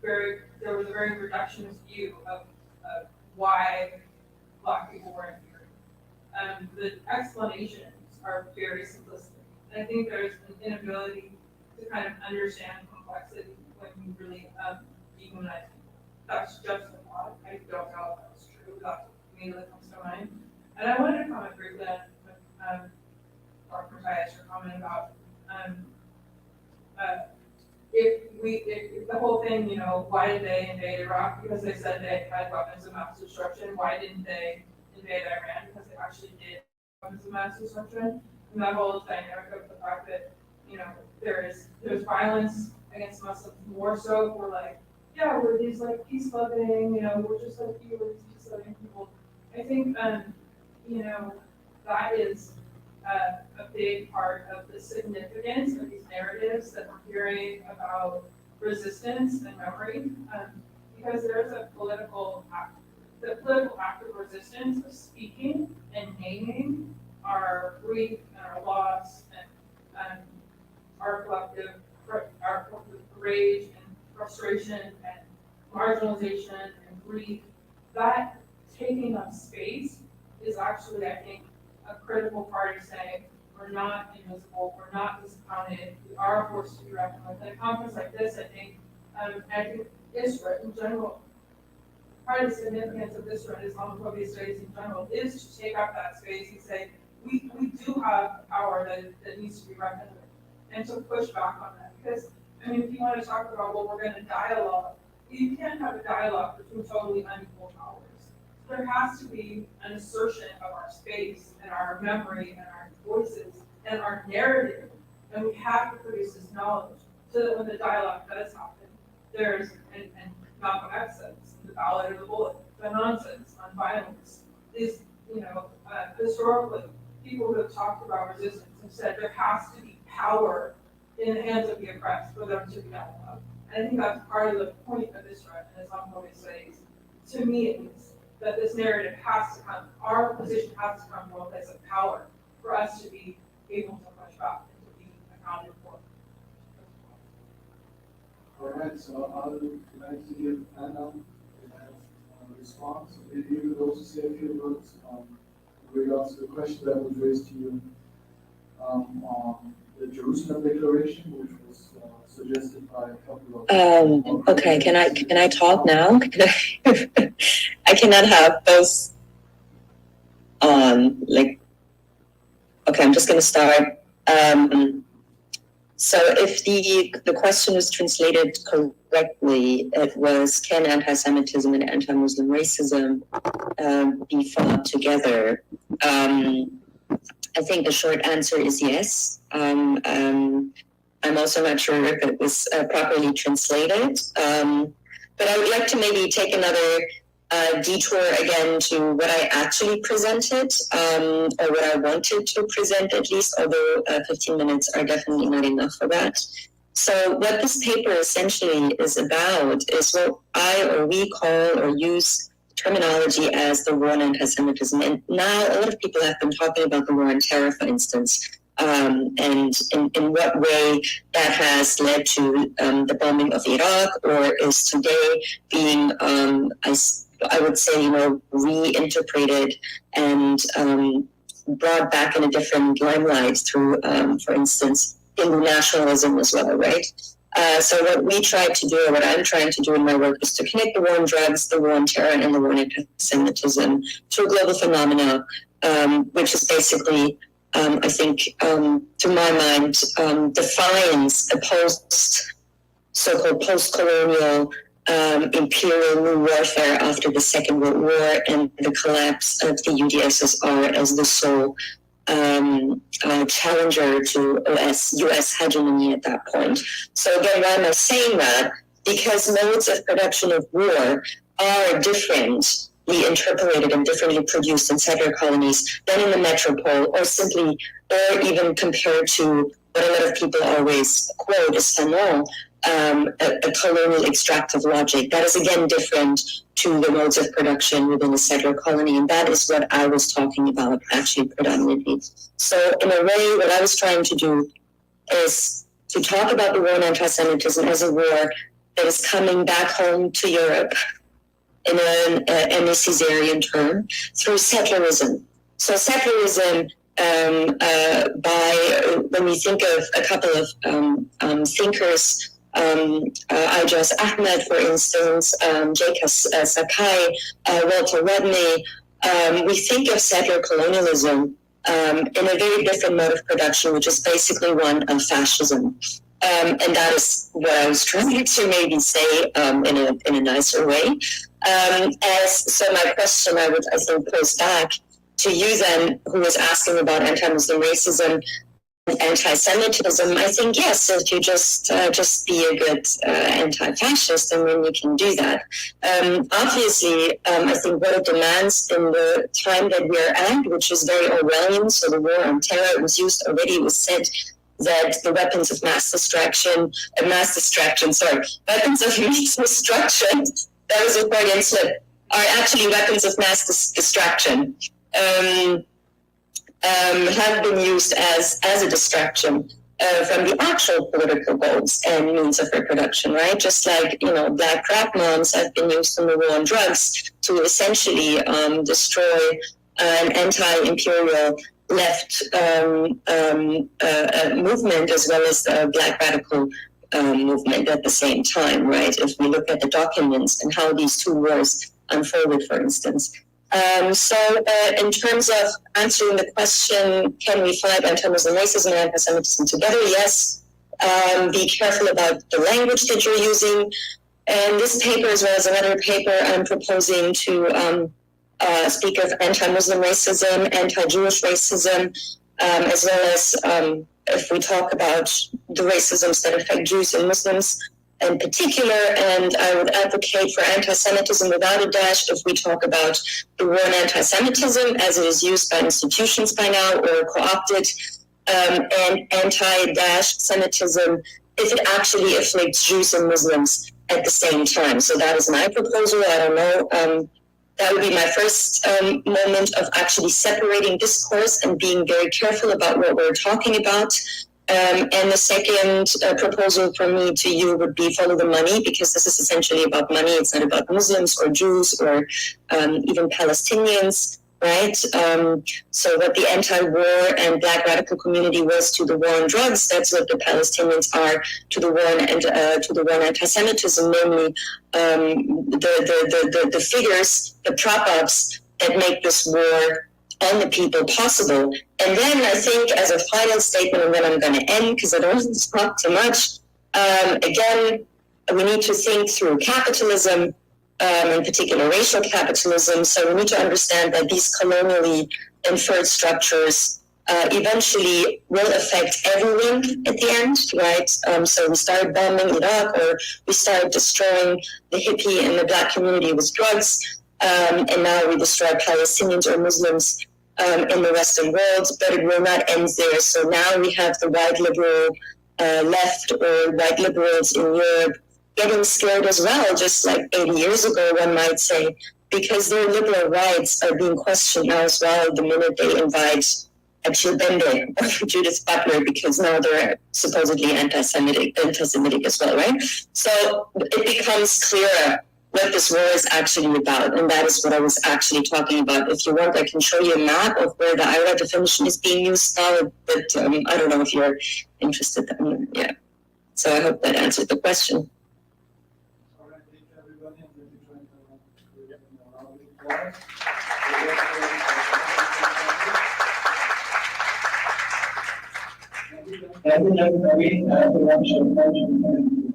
Speaker 8: there was a very reductionist view of why Black people were inferior. The explanations are very simplistic. And I think there's an inability to kind of understand complexity when you really dehumanize people. That's just a thought. I don't know if that's true. That's what immediately comes to mind. And I wanted to comment briefly on Dr. Matthias, your comment about if the whole thing, you know, why did they invade Iraq? Because they said they had weapons of mass destruction. Why didn't they invade Iran? Because they actually did weapons of mass destruction. And that whole dynamic of the fact that, you know, there's violence against Muslims more so. We're like, yeah, we're these like peace loving, you know, we're just like you, we're these peace loving people. I think, you know, that is a big part of the significance of these narratives that we're hearing about resistance and memory, because there's a political act, the political act of resistance of speaking and naming our grief and our loss and our collective rage and frustration and marginalization and grief. That taking up space is actually, I think, a critical part of saying we're not invisible, we're not discounted, we are a force to be reckoned with. At a conference like this, I think Israel in general, part of the significance of Israel and Islamophobia studies in general is to take up that space and say, we do have power that needs to be reckoned with, and to push back on that. Because, I mean, if you want to talk about, well, we're going to dialogue, you can't have a dialogue between totally unequal powers. There has to be an assertion of our space and our memory and our voices and our narrative, and we have to produce this knowledge so that when the dialogue does happen, there's, and Malcolm X says, the ballad of the bullet, the nonsense on violence is, you know, historically, people who have talked about resistance have said there has to be power in the hands of the oppressed for them to be dialogue. And I think that's part of the point of Israel and Islamophobia studies, to me at least, that this narrative has to come, our position has to come from a place of power for us to be able to push back and to be accounted for.
Speaker 5: All right, so I would like to give Anna a response. Maybe you could also say a few words in regards to the question that was raised to you on the Jerusalem Declaration, which was suggested by a couple of.
Speaker 3: Okay, can I talk now? I cannot have those on okay, I'm just gonna start. So if the question was translated correctly, it was, can anti-Semitism and anti-Muslim racism be fought together? I think the short answer is yes. I'm also not sure if it was properly translated. But I would like to maybe take another detour again to what I actually presented, or what I wanted to present at least, although 15 minutes are definitely not enough for that. So what this paper essentially is about is what we call or use terminology as the war on anti-Semitism. And now a lot of people have been talking about the war on terror, for instance, and in what way that has led to the bombing of Iraq, or is today being, I would say, reinterpreted and brought back in a different limelight through, for instance, Hindu nationalism as well, right? So what we try to do, or what I'm trying to do in my work, is to connect the war on drugs, the war on terror, and the war on anti-Semitism to a global phenomena, which is basically, I think, to my mind, defines a so-called post-colonial imperial new warfare after the Second World War and the collapse of the UdSSR as the sole challenger to US hegemony at that point. So again, why am I saying that? Because modes of production of war are differently interpolated and differently produced in settler colonies than in the metropole, or even compared to what a lot of people always quote as Fanon, a colonial extractive logic. That is again different to the modes of production within a settler colony, and that is what I was talking about actually predominantly. So in a way, what I was trying to do is to talk about the war on anti-Semitism as a war that is coming back home to Europe in an Caesarian term through settlerism. So settlerism, when we think of a couple of thinkers, Ijaz Ahmed, for instance, J.K. Sakai, Walter Rodney, we think of settler colonialism in a very different mode of production, which is basically one of fascism. And that is what I was trying to maybe say in a nicer way. So my question I think pose back to you then, who was asking about anti-Muslim racism, anti-Semitism, I think yes, if you just be a good anti-fascist, and then you can do that. Obviously, I think what it demands in the time that we're at, which is very Orwellian, so the war on terror was used already, it was said that the weapons of mass destruction, weapons of mass destruction, that was a Freudian slip, are actually weapons of mass destruction. Have been used as a distraction from the actual political goals and means of reproduction, right? Just like, black crack moms have been used in the war on drugs to essentially destroy an anti-imperial left movement, as well as the black radical movement at the same time, right? If we look at the documents and how these two wars unfolded, for instance. So in terms of answering the question, can we fight anti-Muslim racism and anti-Semitism together? Yes. Be careful about the language that you're using. And this paper, as well as another paper, I'm proposing to speak of anti-Muslim racism, anti-Jewish racism, as well as if we talk about the racisms that affect Jews and Muslims in particular, and I would advocate for anti-Semitism without a dash if we talk about the war on anti-Semitism as it is used by institutions by now or co-opted, and anti-Semitism if it actually afflicts Jews and Muslims at the same time. So that is my proposal. I don't know. That would be my first moment of actually separating discourse and being very careful about what we're talking about. And the second proposal for me to you would be follow the money, because this is essentially about money. It's not about Muslims or Jews or even Palestinians, right? So what the anti-war and black radical community was to the war on drugs, that's what the Palestinians are to the war on anti-Semitism, namely the figures, the prop-ups that make this war on the people possible. And then I think as a final statement, and then I'm going to end because I don't want to talk too much, again, we need to think through capitalism, in particular racial capitalism. So we need to understand that these colonially inferred structures eventually will affect everyone at the end, right? So we started bombing Iraq, or we started destroying the hippie and the Black community with drugs, and now we destroy Palestinians or Muslims in the Western world, but it will not end there. So now we have the white liberal left, or white liberals in Europe, getting scared as well, just like 80 years ago, one might say, because their liberal rights are being questioned now as well the minute they invite Achille Bende or Judith Butler, because now they're supposedly anti-Semitic as well, right? So it becomes clearer what this war is actually about, and that is what I was actually talking about. If you want, I can show you a map of where the IRA definition is being used now, but I don't know if you're interested. Yeah. So I hope that answered the question.
Speaker 5: All right, thank you, everybody. I'm going to try to give them a round of applause. Thank you, everybody.